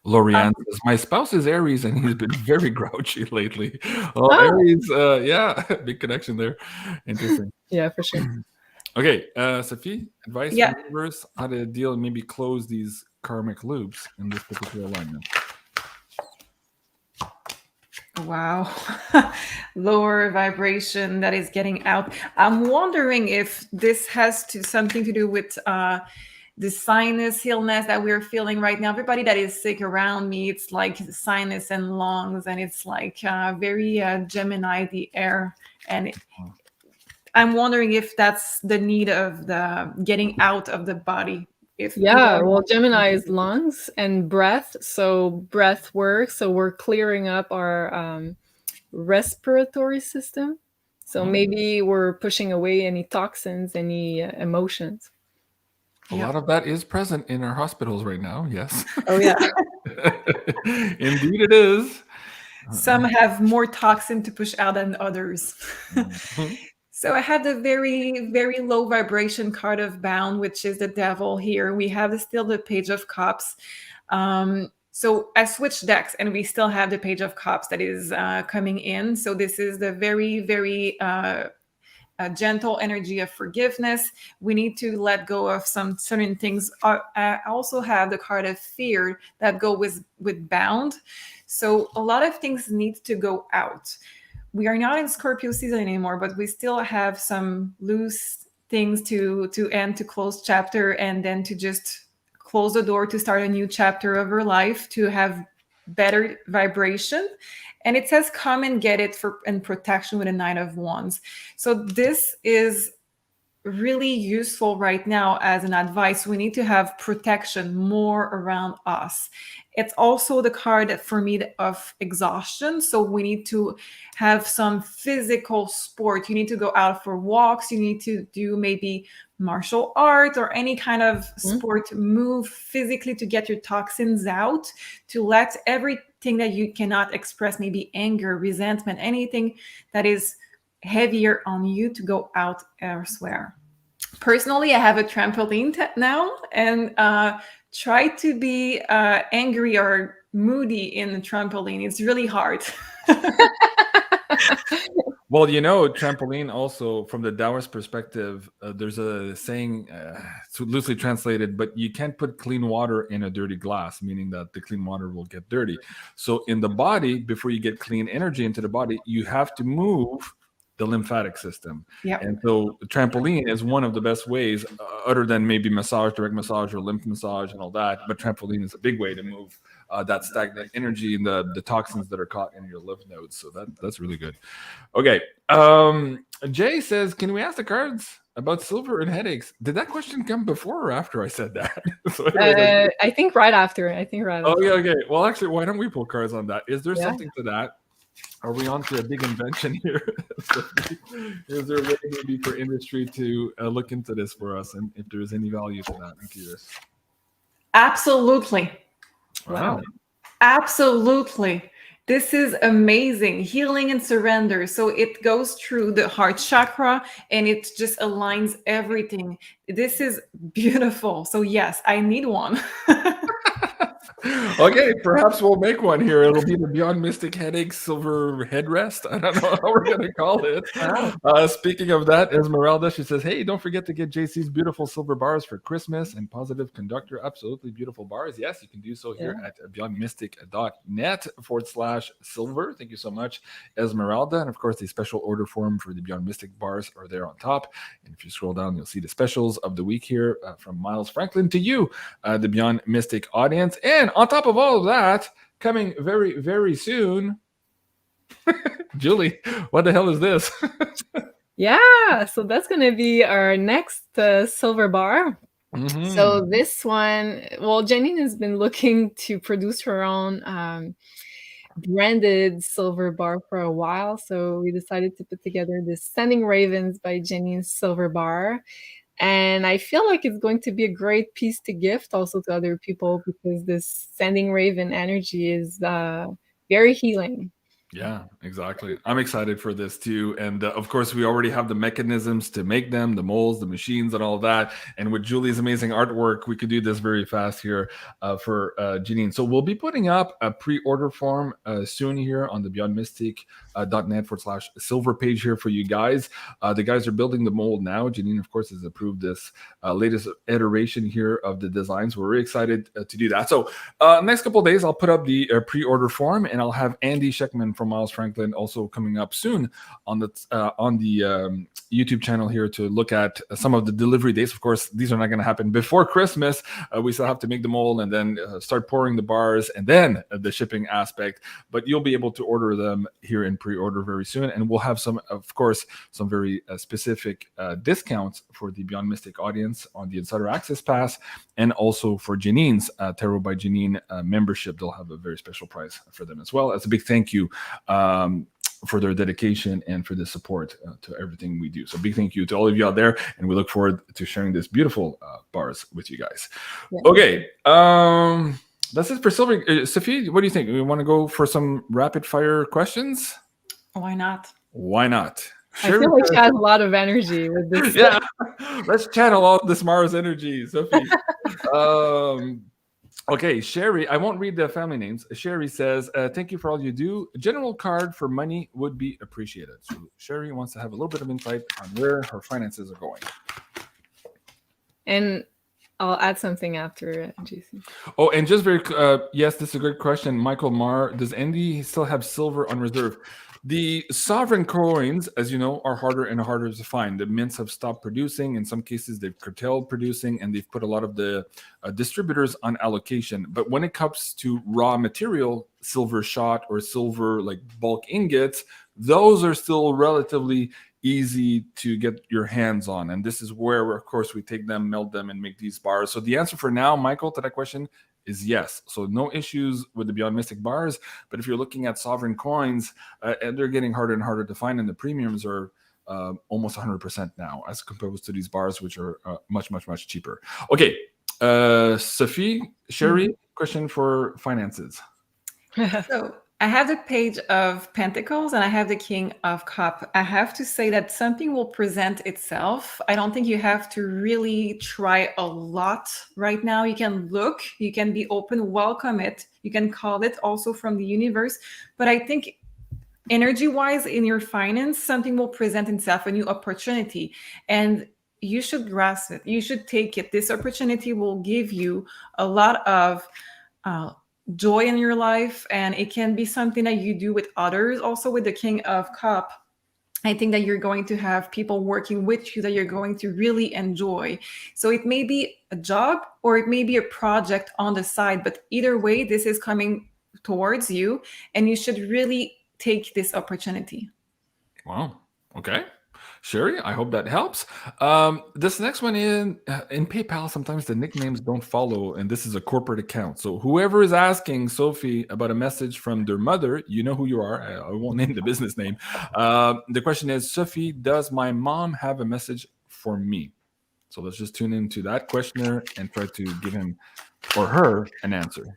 Lorianne says, my spouse is Aries and he's been very grouchy lately. Aries, big connection there. Interesting. Yeah, for sure. Okay, Sophie, advice from the universe, how to deal and maybe close these karmic loops in this particular alignment. Wow. Lower vibration that is getting out. I'm wondering if this has something to do with the sinus illness that we're feeling right now. Everybody that is sick around me, it's like sinus and lungs, and it's like very Gemini, the air. And I'm wondering if that's the need of the getting out of the body. Well, Gemini is lungs and breath. So breath work. So we're clearing up our respiratory system. So maybe we're pushing away any toxins, any emotions. A lot of that is present in our hospitals right now. Yes. Oh, yeah. Indeed it is. Some have more toxin to push out than others. So I have the very, very low vibration card of Bound, which is the devil here. We have still the Page of Cups. So I switched decks and we still have the Page of Cups that is coming in. So this is the very, very gentle energy of forgiveness. We need to let go of some certain things. I also have the card of fear that go with Bound. So a lot of things need to go out. We are not in Scorpio season anymore, but we still have some loose things to end, to close chapter, and then to just close the door to start a new chapter of our life, to have better vibration. And it says, come and get it in protection with a Knight of Wands. So this is really useful right now as an advice. We need to have protection more around us. It's also the card for me of exhaustion. So we need to have some physical sport. You need to go out for walks. You need to do maybe martial art or any kind of sport, move physically to get your toxins out, to let everything that you cannot express, maybe anger, resentment, anything that is heavier on you, to go out elsewhere. Personally, I have a trampoline now, and try to be angry or moody in the trampoline. It's really hard. Well, trampoline also, from the Taoist perspective, there's a saying, it's loosely translated, but you can't put clean water in a dirty glass, meaning that the clean water will get dirty. So in the body, before you get clean energy into the body, you have to move the lymphatic system. Yep. And so the trampoline is one of the best ways, other than maybe massage, direct massage, or lymph massage and all that. But trampoline is a big way to move that stagnant energy and the toxins that are caught in your lymph nodes. So that's really good. Okay. Jay says, can we ask the cards about silver and headaches? Did that question come before or after I said that? I think right after. Oh, yeah, okay. Well, actually, why don't we pull cards on that? Is there something to that? Are we on to a big invention here? Is there a way maybe for industry to look into this for us, and if there's any value to that? I'm curious. Absolutely. Wow. Absolutely. This is amazing. Healing and surrender. So it goes through the heart chakra and it just aligns everything. This is beautiful. So yes, I need one. Okay, perhaps we'll make one here. It'll be the Beyond Mystic Headache Silver Headrest. I don't know how we're going to call it. Speaking of that, Esmeralda, she says, hey, don't forget to get JC's beautiful silver bars for Christmas and Positive Conductor. Absolutely beautiful bars. Yes, you can do so here at beyondmystic.net/silver. Thank you so much, Esmeralda. And of course, the special order form for the Beyond Mystic bars are there on top. And if you scroll down, you'll see the specials of the week here from Miles Franklin to you, the Beyond Mystic audience. And on top of all of that, coming very, very soon, Julie, what the hell is this? Yeah, so that's going to be our next silver bar. Mm-hmm. So this one, well, Janine has been looking to produce her own branded silver bar for a while. So we decided to put together this Sending Ravens by Janine's silver bar. And I feel like it's going to be a great piece to gift also to other people, because this Sending Raven energy is very healing. Yeah, exactly. I'm excited for this too. And of course, we already have the mechanisms to make them, the molds, the machines, and all that. And with Julie's amazing artwork, we could do this very fast here for Janine. So we'll be putting up a pre-order form soon here on the beyondmystic.net/silver page here for you guys. The guys are building the mold now. Janine, of course, has approved this latest iteration here of the designs. We're really excited to do that. So next couple of days, I'll put up the pre-order form, and I'll have Andy Sheckman from Miles Franklin also coming up soon on the YouTube channel here to look at some of the delivery dates. Of course, these are not going to happen before Christmas. We still have to make the mold and then start pouring the bars and then the shipping aspect. But you'll be able to order them here in pre-order very soon. And we'll have some, of course, some very specific discounts for the Beyond Mystic audience on the Insider Access Pass, and also for Janine's Tarot by Janine membership. They'll have a very special price for them as well. As a big thank you for their dedication and for the support to everything we do. So big thank you to all of you out there, and we look forward to sharing this beautiful bars with you guys. Yeah. Okay, that's it for Silver. Sophie, what do you think? We want to go for some rapid fire questions? Why not? Why not? I feel like she has a lot of energy with this. Yeah, let's channel all this Mars energy, Sophie. Okay, Sherry, I won't read the family names. Sherry says, thank you for all you do. A general card for money would be appreciated. So Sherry wants to have a little bit of insight on where her finances are going. And I'll add something after, JC. Oh, and just very, yes, this is a great question. Michael Marr, does Andy still have silver on reserve? The sovereign coins, as you know, are harder and harder to find. The mints have stopped producing. In some cases, they've curtailed producing, and they've put a lot of the distributors on allocation. But when it comes to raw material, silver shot or silver like bulk ingots, those are still relatively easy to get your hands on. And this is where, of course, we take them, melt them, and make these bars. So the answer for now, Michael, to that question is yes. So no issues with the Beyond Mystic bars. But if you're looking at sovereign coins, and they're getting harder and harder to find, and the premiums are almost 100% now, as opposed to these bars, which are much, much, much cheaper. Okay, Sophie, Sherry, question for finances. So I have the Page of Pentacles and I have the King of Cups. I have to say that something will present itself. I don't think you have to really try a lot right now. You can look, you can be open, welcome it. You can call it also from the universe. But I think energy-wise in your finance, something will present itself, a new opportunity. And you should grasp it. You should take it. This opportunity will give you a lot of joy in your life, and it can be something that you do with others. Also with the King of Cups, I think that you're going to have people working with you that you're going to really enjoy. So it may be a job or it may be a project on the side, but either way, this is coming towards you and you should really take this opportunity. Wow. Okay. Sherry, I hope that helps. This next one in PayPal, sometimes the nicknames don't follow, and this is a corporate account. So whoever is asking Sophie about a message from their mother, you know who you are. I won't name the business name. The question is, Sophie, does my mom have a message for me? So let's just tune into that questioner and try to give him or her an answer.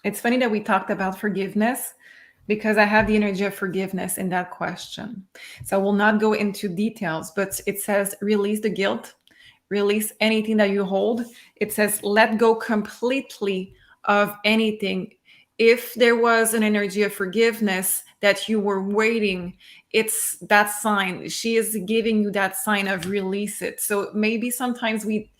It's funny that we talked about forgiveness, because I have the energy of forgiveness in that question. So I will not go into details, but it says release the guilt, release anything that you hold. It says, let go completely of anything. If there was an energy of forgiveness that you were waiting, it's that sign. She is giving you that sign of release it. So maybe sometimes we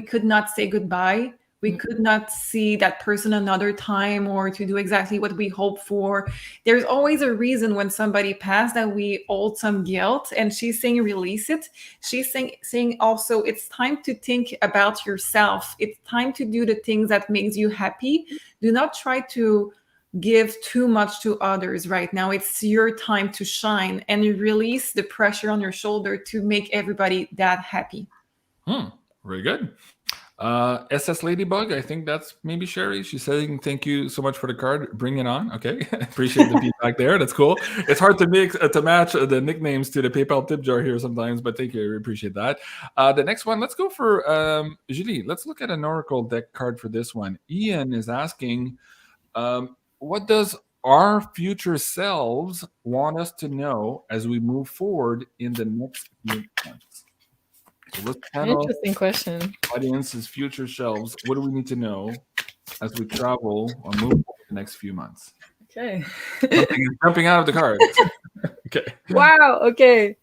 could not say goodbye. We could not see that person another time or to do exactly what we hope for. There's always a reason when somebody passed that we hold some guilt, and she's saying release it. She's saying also it's time to think about yourself. It's time to do the things that makes you happy. Do not try to give too much to others right now. It's your time to shine, and you release the pressure on your shoulder to make everybody that happy. Very good. SS Ladybug, I think that's maybe Sherry. She's saying thank you so much for the card. Bring it on. Okay, appreciate the feedback there. That's cool. It's hard to match the nicknames to the PayPal tip jar here sometimes, but thank you. I appreciate that. The next one, let's go for Julie. Let's look at an Oracle deck card for this one. Ian is asking, what does our future selves want us to know as we move forward in the next few months? So let's panel Interesting question. Audience's future selves. What do we need to know as we travel or move forward the next few months? Okay. Jumping out of the card. Okay. Wow. Okay.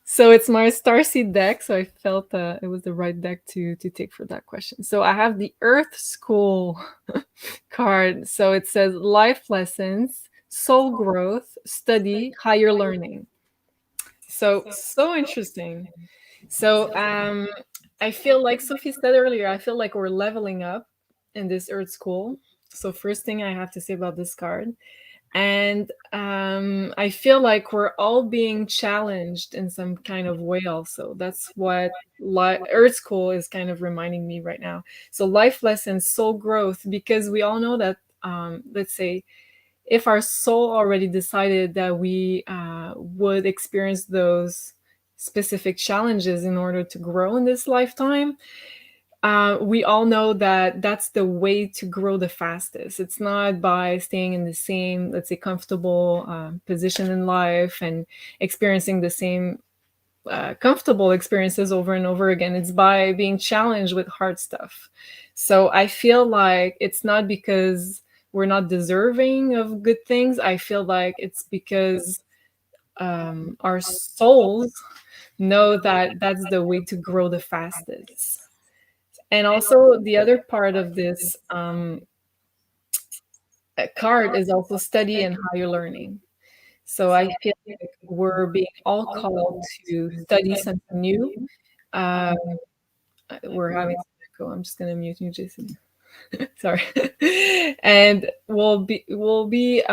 So it's my Starseed deck. So I felt it was the right deck to take for that question. So I have the Earth School card. So it says life lessons, soul growth, study, higher learning. So interesting. So I feel like Sophie said earlier, I feel like we're leveling up in this Earth School. So first thing I have to say about this card. And I feel like we're all being challenged in some kind of way also. That's what Earth School is kind of reminding me right now. So life lessons, soul growth, because we all know that, let's say, if our soul already decided that we would experience those specific challenges in order to grow in this lifetime, we all know that that's the way to grow the fastest. It's not by staying in the same, let's say, comfortable position in life and experiencing the same comfortable experiences over and over again. It's by being challenged with hard stuff. So I feel like it's not because we're not deserving of good things. I feel like it's because our souls know that that's the way to grow the fastest. And also the other part of this card is also study and higher learning. So I feel like we're being all called to study something new. We're having some echo. I'm just going to mute you, Jason. Sorry. And we'll be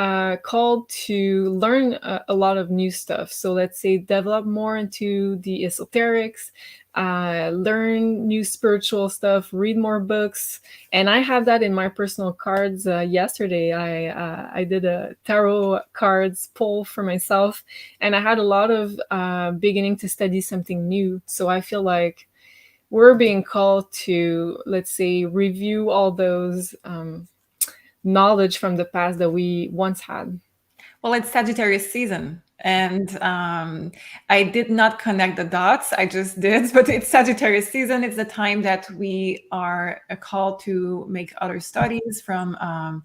called to learn a lot of new stuff. So let's say develop more into the esoterics, learn new spiritual stuff, read more books. And I have that in my personal cards. Yesterday, I did a tarot cards poll for myself, and I had a lot of beginning to study something new. So I feel like we're being called to, let's say, review all those knowledge from the past that we once had. Well, it's Sagittarius season. And I did not connect the dots. I just did, but it's Sagittarius season. It's the time that we are called to make other studies from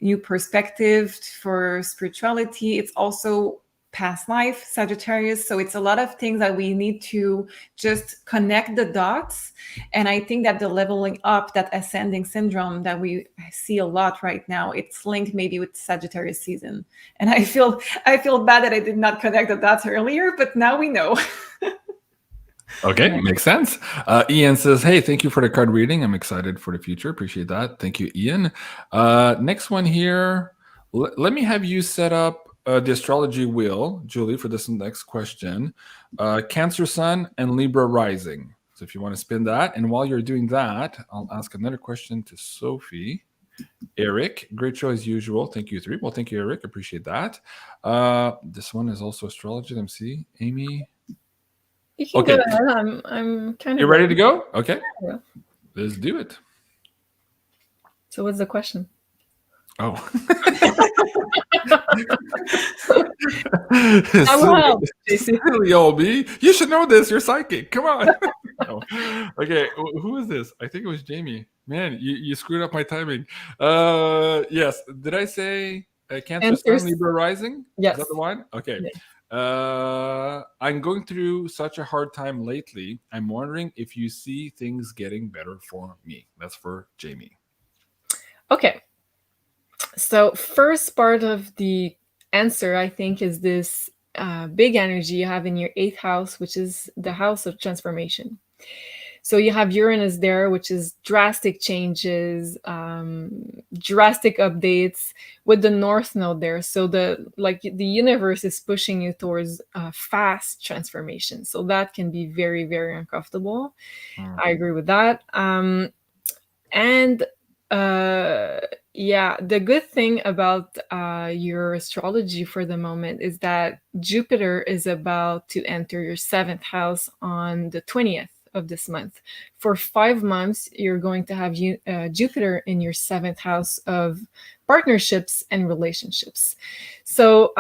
new perspective for spirituality. It's also past life, Sagittarius. So it's a lot of things that we need to just connect the dots. And I think that the leveling up, that ascending syndrome that we see a lot right now, it's linked maybe with Sagittarius season. And I feel bad that I did not connect the dots earlier, but now we know. Okay, makes sense. Ian says, hey, thank you for the card reading. I'm excited for the future. Appreciate that. Thank you, Ian. Next one here. Let me have you set up the astrology wheel, Julie, for this next question. Cancer Sun and Libra Rising. So if you want to spin that. And while you're doing that, I'll ask another question to Sophie. Eric, great show as usual. Thank you, 3. Well, thank you, Eric. Appreciate that. This one is also astrology. Let me see. Amy. You can go ahead. I'm kind of... You ready to go? Okay. Yeah. Let's do it. So what's the question? Oh. I will help, JC. You should know this. You're psychic. Come on. No. Okay, who is this? I think it was Jamie. Man, you screwed up my timing. Yes. Did I say Cancer Sun, Libra rising? Yes. Is that the one? Okay. Yeah. I'm going through such a hard time lately. I'm wondering if you see things getting better for me. That's for Jamie. Okay. So first part of the answer, I think, is this big energy you have in your 8th house, which is the house of transformation. So you have Uranus there, which is drastic changes, drastic updates with the North Node there. So the universe is pushing you towards fast transformation. So that can be very, very uncomfortable. I agree with that. Yeah, the good thing about your astrology for the moment is that Jupiter is about to enter your 7th house on the 20th of this month. For 5 months, you're going to have Jupiter in your 7th house of partnerships and relationships. So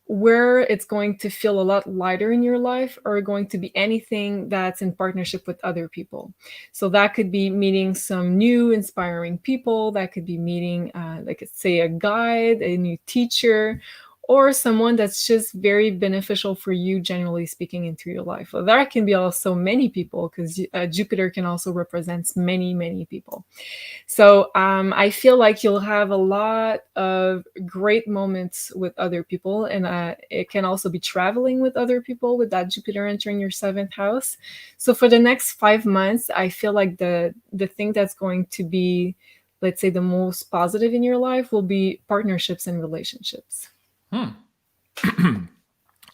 where it's going to feel a lot lighter in your life are going to be anything that's in partnership with other people. So that could be meeting some new inspiring people. That could be meeting, like say, a guide, a new teacher, or someone that's just very beneficial for you, generally speaking, into your life. Well, that can be also many people, because Jupiter can also represent many, many people. So I feel like you'll have a lot of great moments with other people, and it can also be traveling with other people with that Jupiter entering your 7th house. So for the next 5 months, I feel like the thing that's going to be, let's say, the most positive in your life will be partnerships and relationships.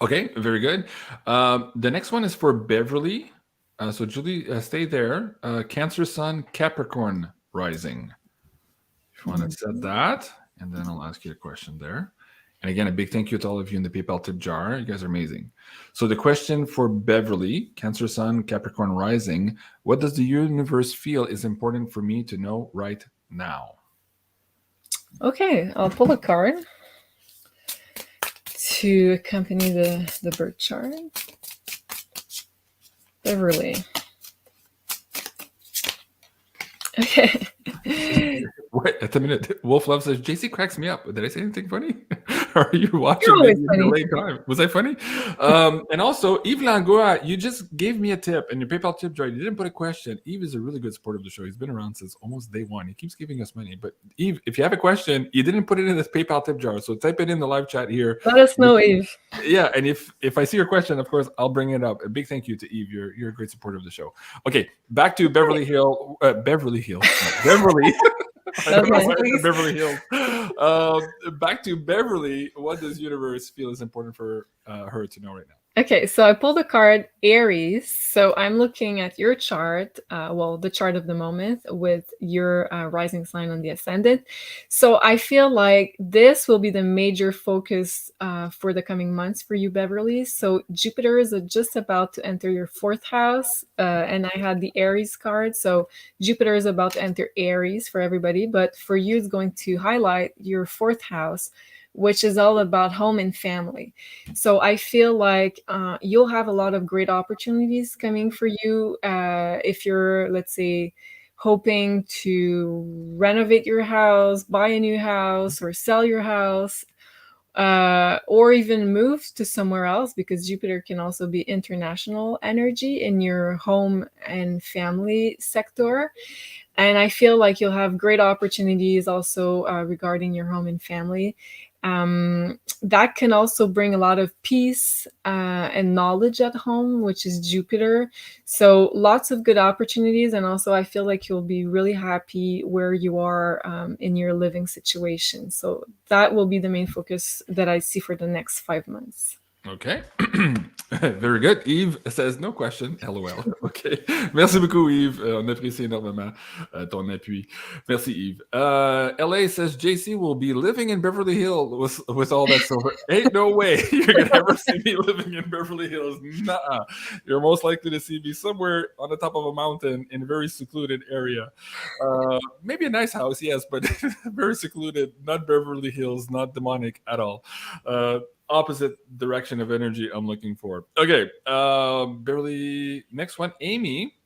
Okay, very good. The next one is for Beverly. So Julie, stay there. Cancer Sun, Capricorn rising. If you want to set that, and then I'll ask you a question there. And again, a big thank you to all of you in the PayPal tip jar. You guys are amazing. So the question for Beverly, Cancer Sun, Capricorn rising, what does the universe feel is important for me to know right now? Okay, I'll pull a card to accompany the birth chart. Beverly. Okay. Wait a minute. Wolf Love says, JC cracks me up. Did I say anything funny? Are you watching late time? Was I funny? And also, Yves Langlois, you just gave me a tip in your PayPal tip jar. You didn't put a question. Yves is a really good supporter of the show. He's been around since almost day one. He keeps giving us money. But Yves, if you have a question, you didn't put it in this PayPal tip jar. So type it in the live chat here. Let us know, Yves. Yeah, and if I see your question, of course, I'll bring it up. A big thank you to Yves. You're a great supporter of the show. Okay, back to Beverly Hills. Beverly. Beverly Hills. Back to Beverly. What does universe feel is important for her to know right now? Okay, so I pulled the card Aries. So I'm looking at your chart, the chart of the moment with your rising sign on the ascendant. So I feel like this will be the major focus for the coming months for you, Beverly. So Jupiter is just about to enter your 4th house, and I had the Aries card. So Jupiter is about to enter Aries for everybody, but for you, it's going to highlight your 4th house, which is all about home and family. So I feel like you'll have a lot of great opportunities coming for you if you're, let's say, hoping to renovate your house, buy a new house, or sell your house, or even move to somewhere else, because Jupiter can also be international energy in your home and family sector. And I feel like you'll have great opportunities also regarding your home and family. That can also bring a lot of peace and knowledge at home, which is Jupiter. So lots of good opportunities. And also I feel like you'll be really happy where you are in your living situation. So that will be the main focus that I see for the next 5 months. Okay. Very good. Yves says no question. LOL. Okay. Merci beaucoup, Yves. On apprécie énormément ton appui. Merci, Yves. LA says JC will be living in Beverly Hills with all that silver. Ain't no way you're going to ever see me living in Beverly Hills. Nuh-uh. You're most likely to see me somewhere on the top of a mountain in a very secluded area. Maybe a nice house, yes, but very secluded. Not Beverly Hills, not demonic at all. opposite direction of energy I'm looking for. Okay, Beverly. Next one, Amy.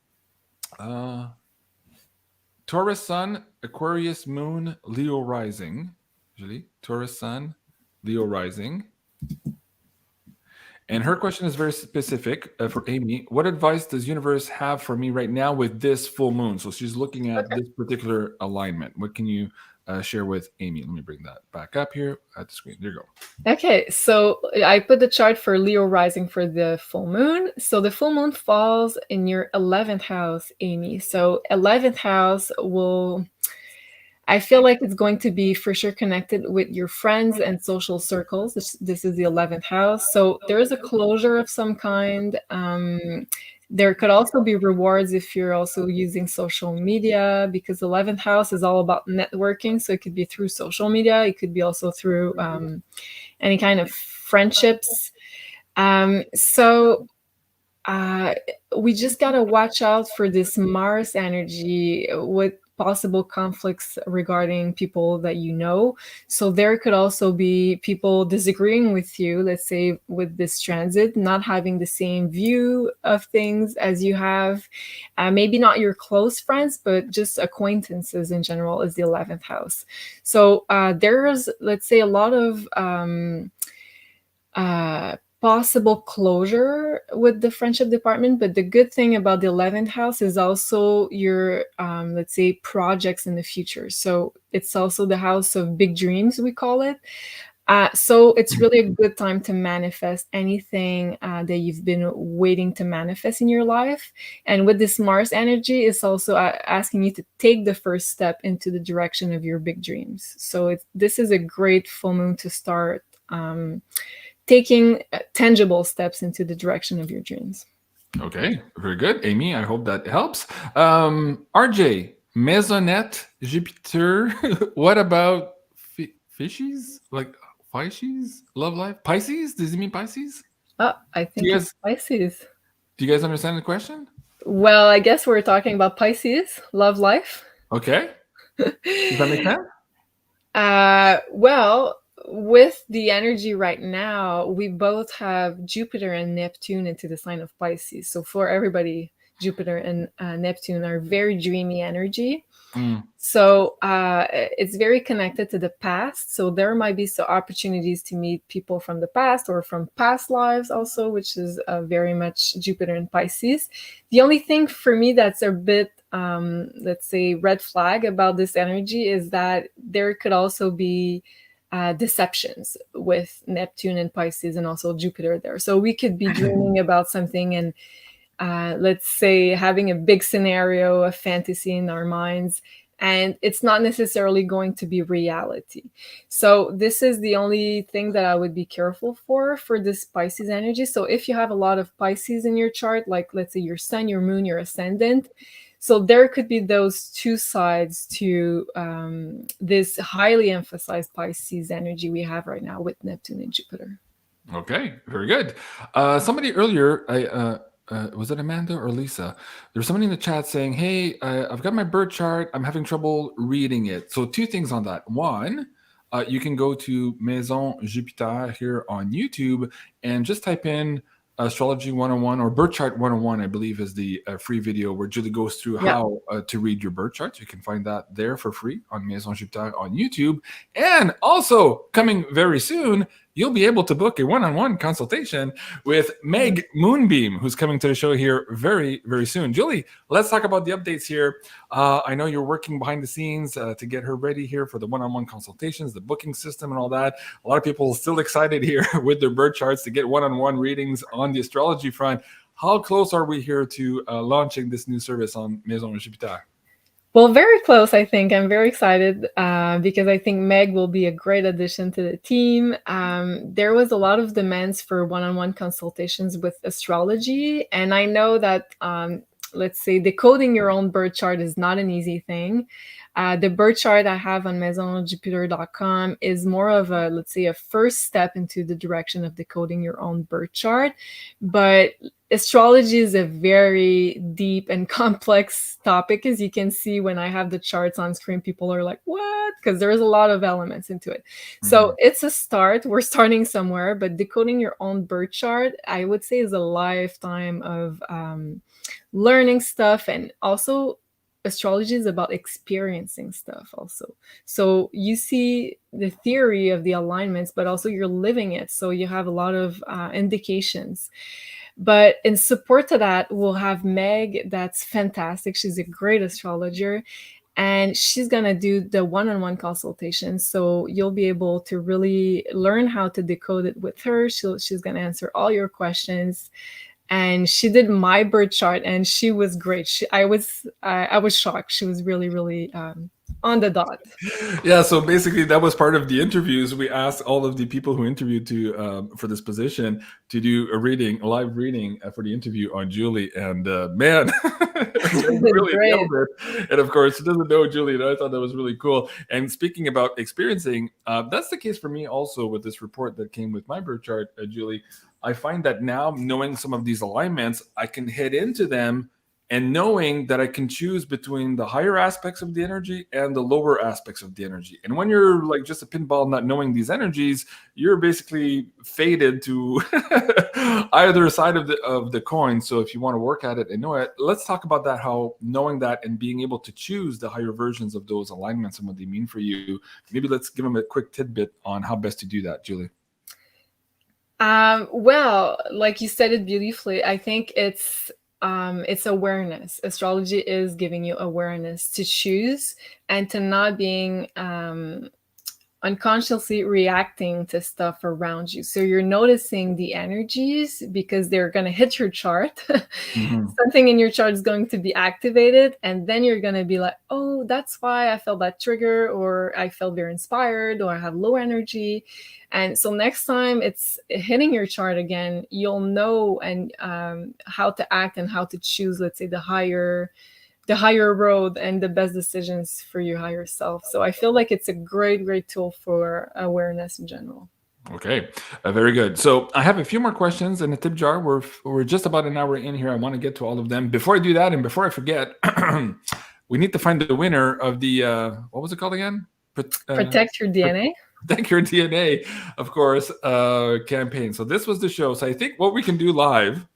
Taurus Sun, Aquarius Moon, Leo Rising. Usually, Taurus Sun, Leo Rising. And her question is very specific for Amy. What advice does universe have for me right now with this full moon? So she's looking at this particular alignment. What can you share with Amy? Let me bring that back up here at the screen. There you go. Okay, so I put the chart for Leo rising for the full moon. So the full moon falls in your 11th house, Amy. So 11th house will... I feel like it's going to be for sure connected with your friends and social circles. This is the 11th house. So there is a closure of some kind. There could also be rewards if you're also using social media, because 11th house is all about networking. So it could be through social media. It could be also through any kind of friendships. We just got to watch out for this Mars energy with possible conflicts regarding people that you know. So there could also be people disagreeing with you, let's say with this transit, not having the same view of things as you have. Maybe not your close friends, but just acquaintances in general is the 11th house. So there's, let's say, a lot of possible closure with the friendship department. But the good thing about the 11th house is also your, let's say, projects in the future. So it's also the house of big dreams, we call it. So it's really a good time to manifest anything that you've been waiting to manifest in your life. And with this Mars energy, it's also asking you to take the first step into the direction of your big dreams. So this is a great full moon to start taking tangible steps into the direction of your dreams. Okay, very good, Amy. I hope that helps. RJ, Maisonette, Jupiter. What about fishies? Like Pisces? Love life? Pisces? Does it mean Pisces? Oh, I think it's Pisces. Do you guys understand the question? Well, I guess we're talking about Pisces, love life. Okay. Does that make sense? Well, with the energy right now, we both have Jupiter and Neptune into the sign of Pisces. So for everybody, Jupiter and Neptune are very dreamy energy. So it's very connected to the past. So there might be some opportunities to meet people from the past or from past lives also, which is very much Jupiter and Pisces. The only thing for me that's a bit, let's say, red flag about this energy is that there could also be deceptions with Neptune and Pisces and also Jupiter there. So we could be dreaming about something and let's say having a big scenario, a fantasy in our minds, and it's not necessarily going to be reality. So this is the only thing that I would be careful for this Pisces energy. So if you have a lot of Pisces in your chart, like let's say your sun, your moon, your ascendant, so there could be those two sides to this highly emphasized Pisces energy we have right now with Neptune and Jupiter. Okay, very good. Somebody earlier, was it Amanda or Lisa? There's somebody in the chat saying, hey, I've got my birth chart. I'm having trouble reading it. So two things on that. One, you can go to Maison Jupiter here on YouTube and just type in Astrology 101 or Birth Chart 101, I believe, is the free video where Julie goes through how to read your birth charts. You can find that there for free on Maison Jupiter on YouTube. And also coming very soon, you'll be able to book a one-on-one consultation with Meg Moonbeam, who's coming to the show here very, very soon. Julie, let's talk about the updates here. I know you're working behind the scenes to get her ready here for the one-on-one consultations, the booking system and all that. A lot of people still excited here with their birth charts to get one-on-one readings on the astrology front. How close are we here to launching this new service on Maison Jupiter? Well, very close, I think. I'm very excited because I think Meg will be a great addition to the team. There was a lot of demands for one-on-one consultations with astrology. And I know that let's say, decoding your own birth chart is not an easy thing. The birth chart I have on MAISONJupiter.com is more of a, let's say, a first step into the direction of decoding your own birth chart. But astrology is a very deep and complex topic. As you can see, when I have the charts on screen, people are like, what? Because there's a lot of elements into it. So it's a start. We're starting somewhere, but decoding your own birth chart, I would say, is a lifetime of learning stuff. And also, astrology is about experiencing stuff also. So you see the theory of the alignments, but also you're living it. So you have a lot of indications. But in support to that, we'll have Meg. That's fantastic. She's a great astrologer. And she's going to do the one-on-one consultation. So you'll be able to really learn how to decode it with her. She's going to answer all your questions. And she did my birth chart, and she was great. I was shocked. She was really, really on the dot. Yeah. So basically, that was part of the interviews. We asked all of the people who interviewed for this position to do a live reading for the interview on Julie. And man, really nailed it. And of course, she doesn't know Julie, and I thought that was really cool. And speaking about experiencing, that's the case for me also with this report that came with my birth chart, Julie. I find that now, knowing some of these alignments, I can head into them and knowing that I can choose between the higher aspects of the energy and the lower aspects of the energy. And when you're like just a pinball not knowing these energies, you're basically faded to either side of the coin. So if you want to work at it and know it, let's talk about that, how knowing that and being able to choose the higher versions of those alignments and what they mean for you. Maybe let's give them a quick tidbit on how best to do that, Julie. Well, like you said it beautifully, I think it's awareness. Astrology is giving you awareness to choose and to not being unconsciously reacting to stuff around you. So you're noticing the energies because they're going to hit your chart. Something in your chart is going to be activated. And then you're going to be like, oh, that's why I felt that trigger, or I felt very inspired, or I have low energy. And so next time it's hitting your chart again, you'll know and how to act and how to choose, let's say, the higher road and the best decisions for your higher self. So I feel like it's a great tool for awareness in general. Okay, very good. So I have a few more questions in the tip jar. We're just about an hour in here. I want to get to all of them. Before I do that, and before I forget, we need to find the winner of the what was it called again? Protect Your DNA. Protect Your DNA, of course, campaign. So this was the show. So I think what we can do live,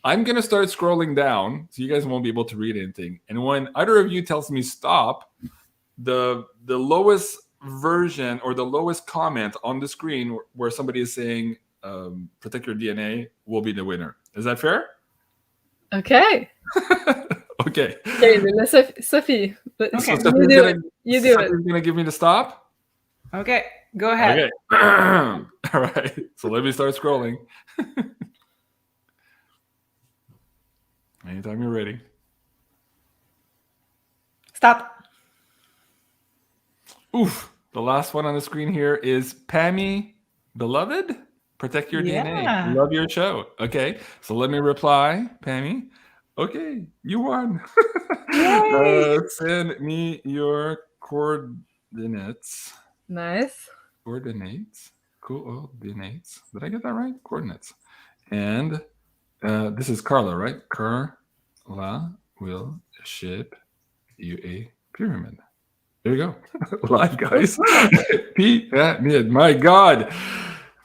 I'm going to start scrolling down so you guys won't be able to read anything. And when either of you tells me stop, the lowest version or the lowest comment on the screen where somebody is saying protect your DNA will be the winner. Is that fair? Okay. Okay. Okay, Sophie. Okay. So you do it. You're going to give me the stop? Okay, go ahead. Okay. All right. So let me start scrolling. Anytime you're ready. Stop. Oof. The last one on the screen here is Pammy Beloved. Protect Your DNA. Love your show. Okay. So let me reply, Pammy. Okay. You won. Send me your coordinates. Nice. Coordinates. Coordinates. Did I get that right? Coordinates. And this is Carla, right? Carla will ship you a pyramid. There you go. Live, guys. Pyramid. My God.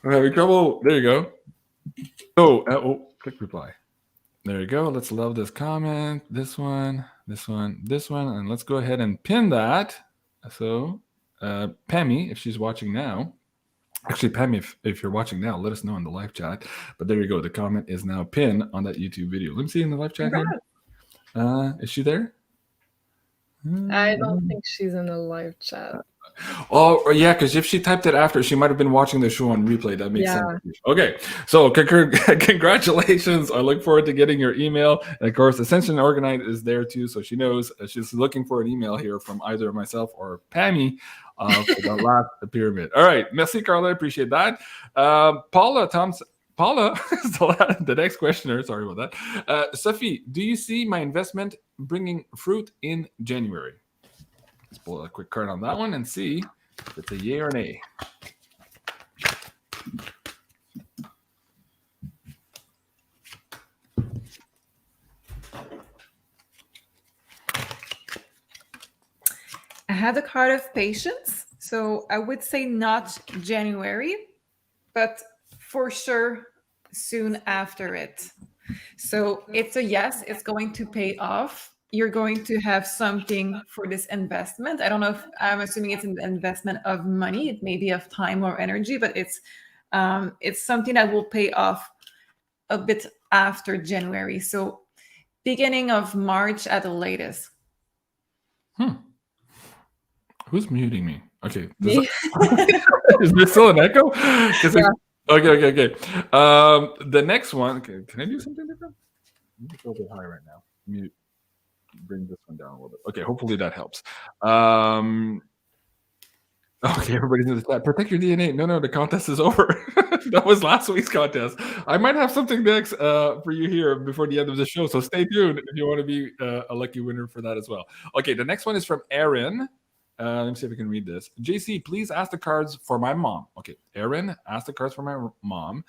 I'm having trouble. There you go. Oh, click reply. There you go. Let's love this comment. This one. And let's go ahead and pin that. So, Pammy, if she's watching now, actually, Pammy, if you're watching now, let us know in the live chat. But there you go. The comment is now pinned on that YouTube video. Let me see in the live chat here. Is she there? I don't think she's in the live chat. Oh, yeah, because if she typed it after, she might have been watching the show on replay. That makes sense. Okay, so congratulations. I look forward to getting your email. And of course, Ascension Organite is there too, so she knows she's looking for an email here from either myself or Pammy for the last pyramid. All right, merci, Carla. Appreciate that. Paula Thompson. Paula, the next questioner, sorry about that. Sophie, do you see my investment bringing fruit in January? Let's pull a quick card on that one and see if it's a yay or nay. I had the card of patience, so I would say not January, but for sure soon after it. So it's a yes, it's going to pay off. You're going to have something for this investment. I don't know if I'm assuming it's an investment of money. It may be of time or energy, but it's something that will pay off a bit after January. So beginning of March at the latest. Who's muting me? Okay. Is there still an echo? Yeah. Okay. The next one. Okay, can I do something different? Let me go a bit high right now. Mute. Bring this one down a little bit. Okay, hopefully that helps. Okay, everybody's in the chat. Protect your DNA. No, the contest is over. That was last week's contest. I might have something next for you here before the end of the show, so stay tuned if you want to be a lucky winner for that as well. Okay, the next one is from Aaron. Let me see if I can read this. JC, please ask the cards for my mom. Okay, Aaron, ask the cards for my mom.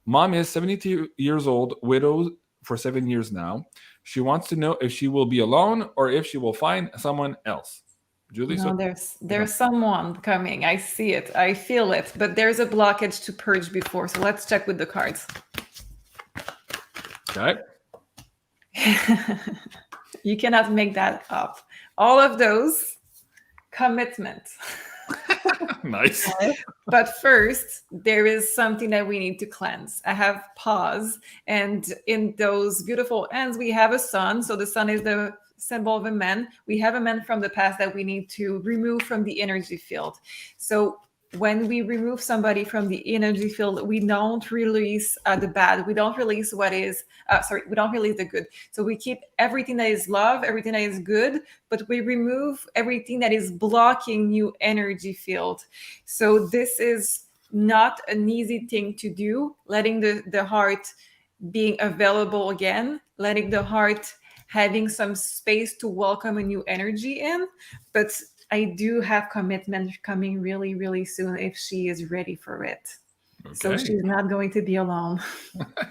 Mom is 72 years old, widowed for 7 years now. She wants to know if she will be alone or if she will find someone else. Julie? No, there's someone coming. I see it. I feel it. But there's a blockage to purge before. So let's check with the cards. Okay. You cannot make that up. All of those commitment. Nice. But first, there is something that we need to cleanse. I have pause, and in those beautiful ends, we have a sun. So the sun is the symbol of a man. We have a man from the past that we need to remove from the energy field. So when we remove somebody from the energy field, we don't release the bad. We don't release we don't release the good. So we keep everything that is love, everything that is good, but we remove everything that is blocking new energy field. So this is not an easy thing to do, letting the heart being available again, letting the heart having some space to welcome a new energy in. But I do have commitment coming really, really soon if she is ready for it. Okay. So she's not going to be alone.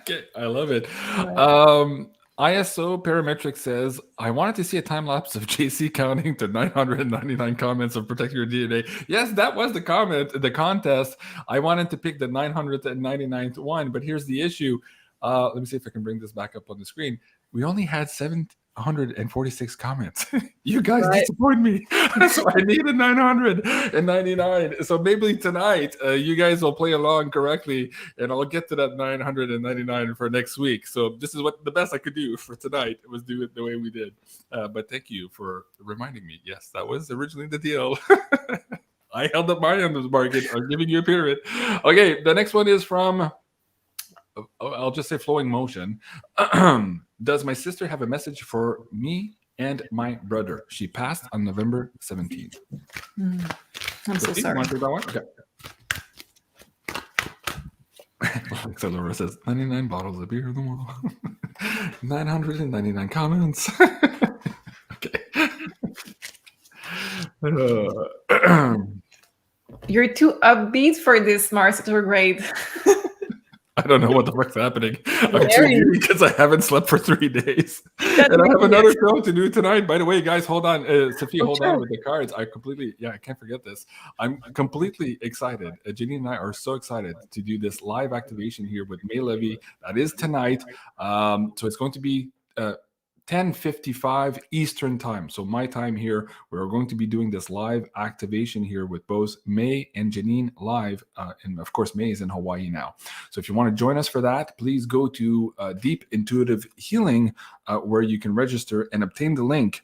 Okay, I love it. Right. ISO Parametric says, I wanted to see a time lapse of JC counting to 999 comments of Protect Your DNA. Yes, that was the contest. I wanted to pick the 999th one, but here's the issue. Let me see if I can bring this back up on the screen. We only had 746 comments. You guys disappoint me. So I needed 999. So maybe tonight you guys will play along correctly and I'll get to that 999 for next week. So this is what the best I could do for tonight was do it the way we did. But thank you for reminding me. Yes, that was originally the deal. I held up my end of the bargain. I'm giving you a pyramid. Okay, the next one is from, I'll just say Flowing Motion. Does my sister have a message for me and my brother? She passed on November 17th. I'm so sorry. Want to do that one? Okay. So Laura says, 99 bottles of beer in the wall. 999 comments. Okay. You're too upbeat for this Mars retrograde. I don't know what the fuck's happening. I'm too moody because I haven't slept for 3 days. And I have another show to do tonight. By the way, guys, hold on. Sophie, hold on with the cards. I can't forget this. I'm completely excited. Jenny and I are so excited to do this live activation here with May Levy. That is tonight. So it's going to be 10:55 Eastern time. So my time here, we're going to be doing this live activation here with both May and Janine live. And of course, May is in Hawaii now. So if you want to join us for that, please go to Deep Intuitive Healing, where you can register and obtain the link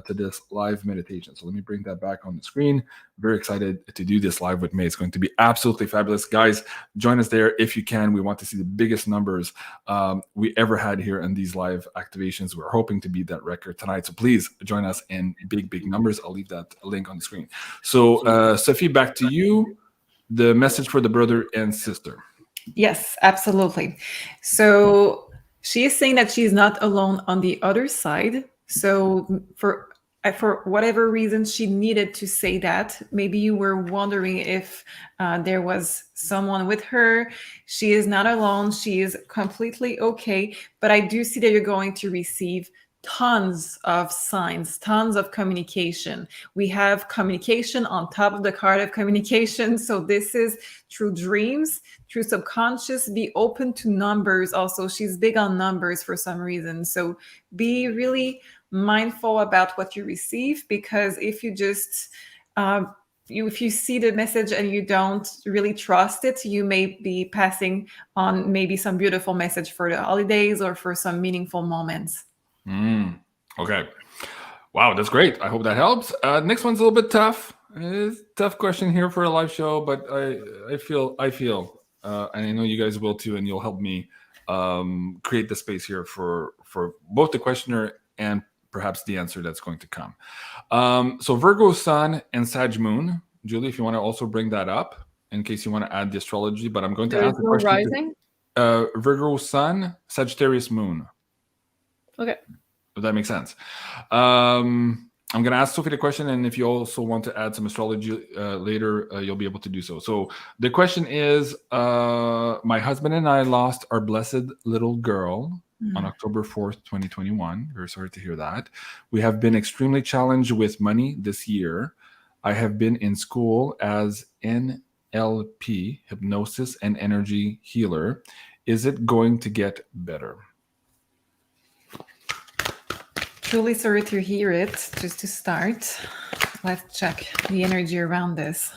to this live meditation. So let me bring that back on the screen. Very excited to do this live with May. It's going to be absolutely fabulous. Guys, join us there if you can. We want to see the biggest numbers we ever had here in these live activations. We're hoping to beat that record tonight. So please join us in big numbers. I'll leave that link on the screen. So Sophie, back to you. The message for the brother and sister. Yes, absolutely. So she is saying that she's not alone on the other side. So for whatever reason she needed to say that, maybe you were wondering if there was someone with her. She is not alone. She is completely okay. But I do see that you're going to receive tons of signs, tons of communication. We have communication on top of the card of communication. So this is through dreams, through subconscious. Be open to numbers. Also, she's big on numbers for some reason. So be really mindful about what you receive, because if you just if you see the message and you don't really trust it, you may be passing on maybe some beautiful message for the holidays or for some meaningful moments. Okay. Wow, that's great. I hope that helps. Next one's a little bit tough. It's a tough question here for a live show, but I feel, and I know you guys will too, and you'll help me create the space here for both the questioner and perhaps the answer that's going to come. So Virgo Sun and Sag Moon. Julie, if you want to also bring that up in case you want to add the astrology, but I'm going to ask the question. Rising? Virgo Sun, Sagittarius Moon. Okay. If that makes sense. I'm going to ask Sophie the question, and if you also want to add some astrology later, you'll be able to do so. So the question is, my husband and I lost our blessed little girl on October 4th, 2021. Very sorry to hear that. We have been extremely challenged with money this year. I have been in school as NLP, hypnosis and energy healer. Is it going to get better? Truly sorry to hear it. Just to start, let's check the energy around this.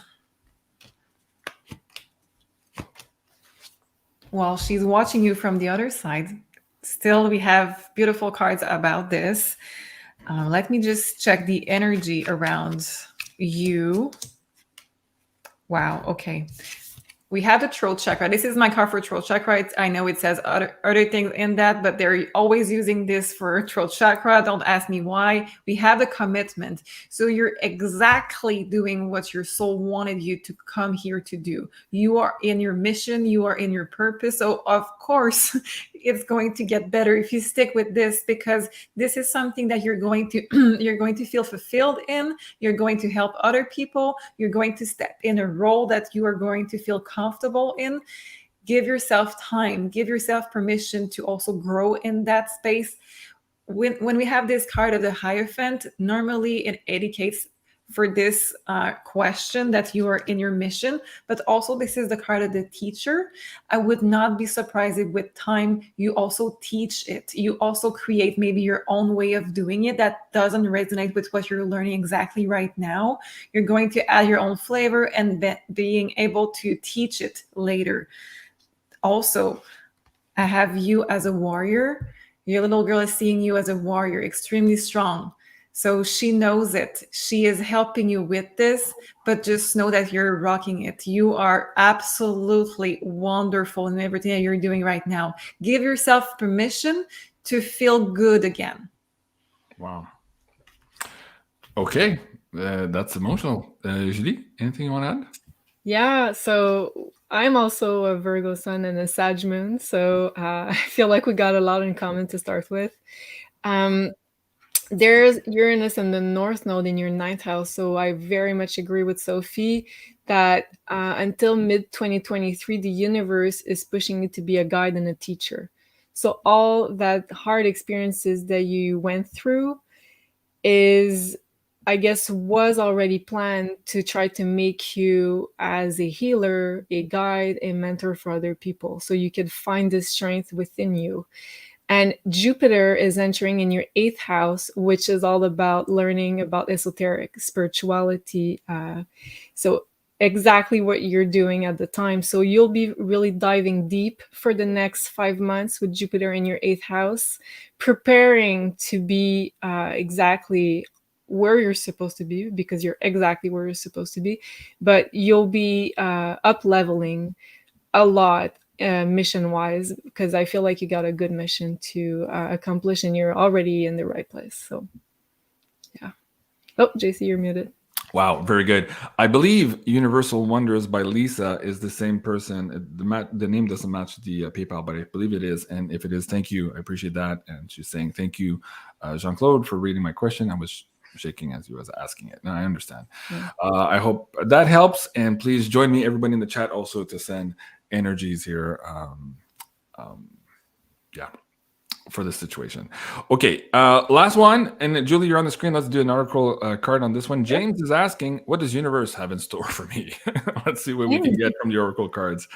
While she's watching you from the other side, still we have beautiful cards about this. Let me just check the energy around you. Wow, okay. We have the throat chakra. This is my card for throat chakra. I know it says other things in that, but they're always using this for throat chakra. Don't ask me why. We have the commitment. So you're exactly doing what your soul wanted you to come here to do. You are in your mission. You are in your purpose. So of course, it's going to get better if you stick with this, because this is something that you're going to feel fulfilled in. You're going to help other people. You're going to step in a role that you are going to feel comfortable in. Give yourself time, give yourself permission to also grow in that space. When we have this card of the Hierophant, normally it indicates for this question that you are in your mission, but also this is the card of the teacher. I would not be surprised if with time you also teach it. You also create maybe your own way of doing it that doesn't resonate with what you're learning exactly right now. You're going to add your own flavor and being able to teach it later. Also, I have you as a warrior. Your little girl is seeing you as a warrior, extremely strong. So she knows it. She is helping you with this, but just know that you're rocking it. You are absolutely wonderful in everything that you're doing right now. Give yourself permission to feel good again. Wow. Okay. That's emotional. Julie, anything you want to add? Yeah. So I'm also a Virgo sun and a Sag moon. So I feel like we got a lot in common to start with. There's Uranus in the North Node in your 9th house. So I very much agree with Sophie that until mid-2023, the universe is pushing you to be a guide and a teacher. So all that hard experiences that you went through is, I guess, was already planned to try to make you as a healer, a guide, a mentor for other people. So you could find this strength within you. And Jupiter is entering in your 8th house, which is all about learning about esoteric spirituality. So exactly what you're doing at the time. So you'll be really diving deep for the next 5 months with Jupiter in your 8th house, preparing to be exactly where you're supposed to be, because you're exactly where you're supposed to be. But you'll be up-leveling a lot mission-wise, because I feel like you got a good mission to accomplish and you're already in the right place. So yeah. Oh, JC, you're muted. Wow, very good. I believe Universal Wonders by Lisa is the same person. The name doesn't match the PayPal, but I believe it is. And if it is, thank you. I appreciate that. And she's saying, thank you, Jean-Claude, for reading my question. I was shaking as you was asking it. Now I understand. Yeah. I hope that helps. And please join me, everybody in the chat, also to send energies here. Yeah. For this situation. Okay, last one. And Julie, you're on the screen. Let's do an oracle card on this one. James is asking, what does universe have in store for me? Let's see what we can get from the oracle cards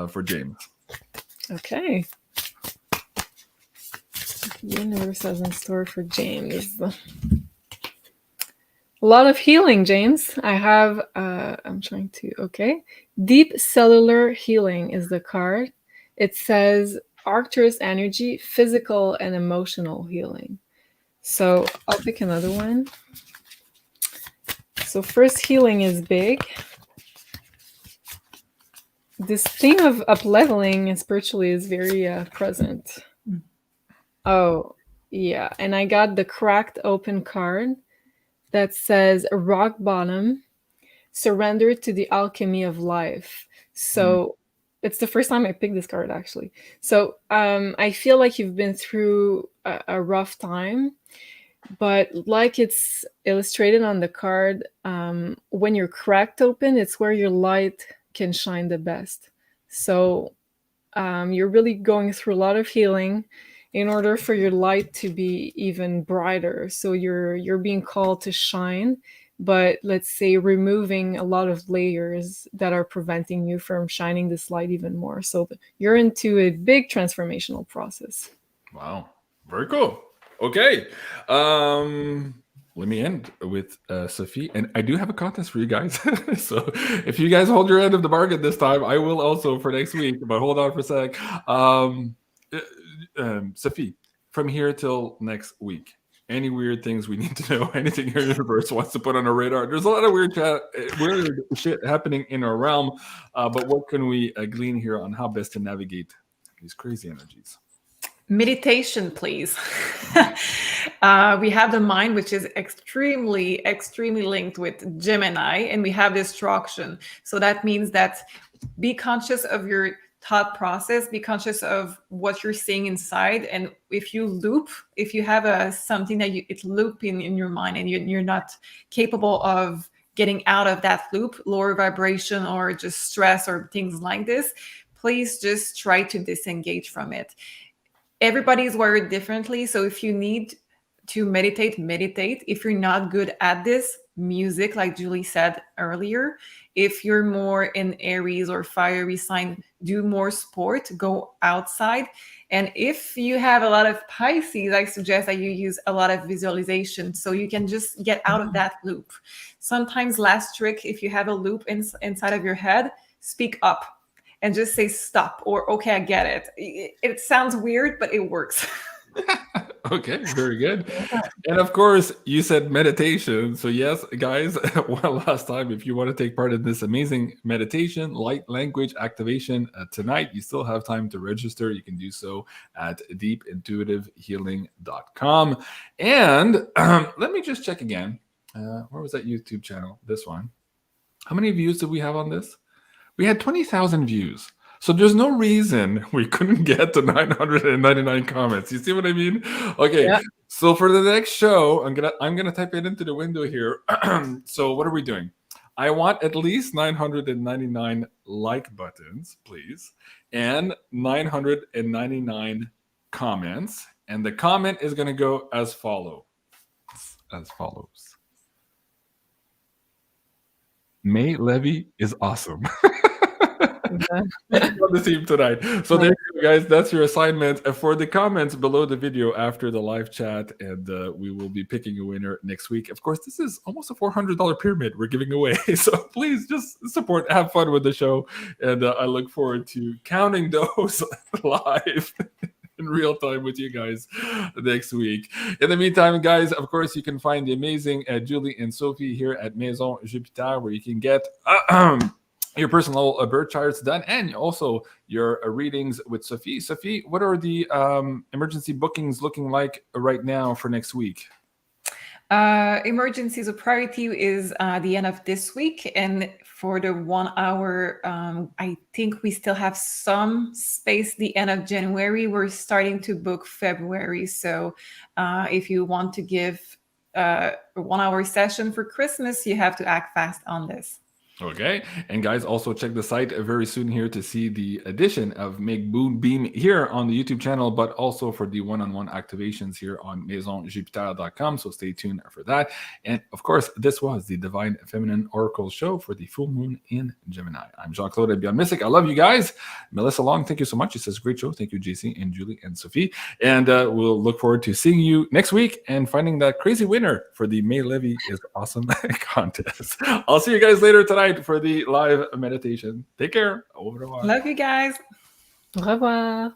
for James. Okay. Universe has in store for James. A lot of healing, James. I have, I'm trying to, okay. Deep cellular healing is the card. It says Arcturus energy, physical and emotional healing. So I'll pick another one. So first, healing is big. This theme of up-leveling and spiritually is very present. Oh, yeah. And I got the cracked open card that says rock bottom, surrender to the alchemy of life. So it's the first time I picked this card, actually. So I feel like you've been through a rough time, but like it's illustrated on the card, when you're cracked open, it's where your light can shine the best. So you're really going through a lot of healing in order for your light to be even brighter. So you're being called to shine, but let's say removing a lot of layers that are preventing you from shining this light even more. So you're into a big transformational process. Wow, very cool. Okay, let me end with Sophie, and I do have a contest for you guys. So if you guys hold your end of the bargain this time, I will also for next week. But hold on for a sec. Sophie, from here till next week, any weird things we need to know, anything your universe wants to put on our radar? There's a lot of weird shit happening in our realm, but what can we glean here on how best to navigate these crazy energies? Meditation, please. We have the mind, which is extremely linked with Gemini, and we have destruction. So that means that be conscious of your thought process, be conscious of what you're seeing inside. And if you have something that it's looping in your mind and you're not capable of getting out of that loop, lower vibration or just stress or things like this, please just try to disengage from it. Everybody's wired differently. So if you need to meditate. If you're not good at this, music, like Julie said earlier. If you're more in Aries or fiery sign, do more sport, go outside. And if you have a lot of Pisces, I suggest that you use a lot of visualization so you can just get out of that loop. Sometimes, last trick, if you have a loop inside of your head, speak up and just say stop or okay, I get it. It sounds weird, but it works. Okay, very good. And of course, you said meditation. So yes, guys, one last time, if you want to take part in this amazing meditation, light language activation tonight, you still have time to register. You can do so at deepintuitivehealing.com. And let me just check again. Where was that YouTube channel? This one. How many views did we have on this? We had 20,000 views. So there's no reason we couldn't get to 999 comments. You see what I mean? Okay. Yeah. So for the next show, I'm gonna type it into the window here. So what are we doing? I want at least 999 like buttons, please, and 999 comments. And the comment is gonna go as follows. May Levy is awesome. On the team tonight. So there you go, guys. That's your assignment for the comments below the video after the live chat, and we will be picking a winner next week. Of course, this is almost a $400 pyramid we're giving away, so please just support, have fun with the show, and I look forward to counting those live in real time with you guys next week. In the meantime, guys, of course, you can find the amazing Julie and Sophie here at Maison Jupiter, where you can get your personal birth charts done, and also your readings with Sophie. Sophie, what are the emergency bookings looking like right now for next week? Emergencies of priority is the end of this week, and for the 1 hour, I think we still have some space. The end of January, we're starting to book February. So if you want to give a 1 hour session for Christmas, you have to act fast on this. Okay, and guys, also check the site very soon here to see the addition of Make Moonbeam here on the YouTube channel, but also for the one-on-one activations here on MAISONJupiter.com. So stay tuned for that. And of course, this was the Divine Feminine Oracle Show for the full moon in Gemini. I'm Jean-Claude at BeyondMystic. I love you guys. Melissa Long, thank you so much. It says great show. Thank you, JC and Julie and Sophie. And we'll look forward to seeing you next week and finding that crazy winner for the May Levy is Awesome contest. I'll see you guys later tonight for the live meditation. Take care. Au revoir. Love you guys. Au revoir.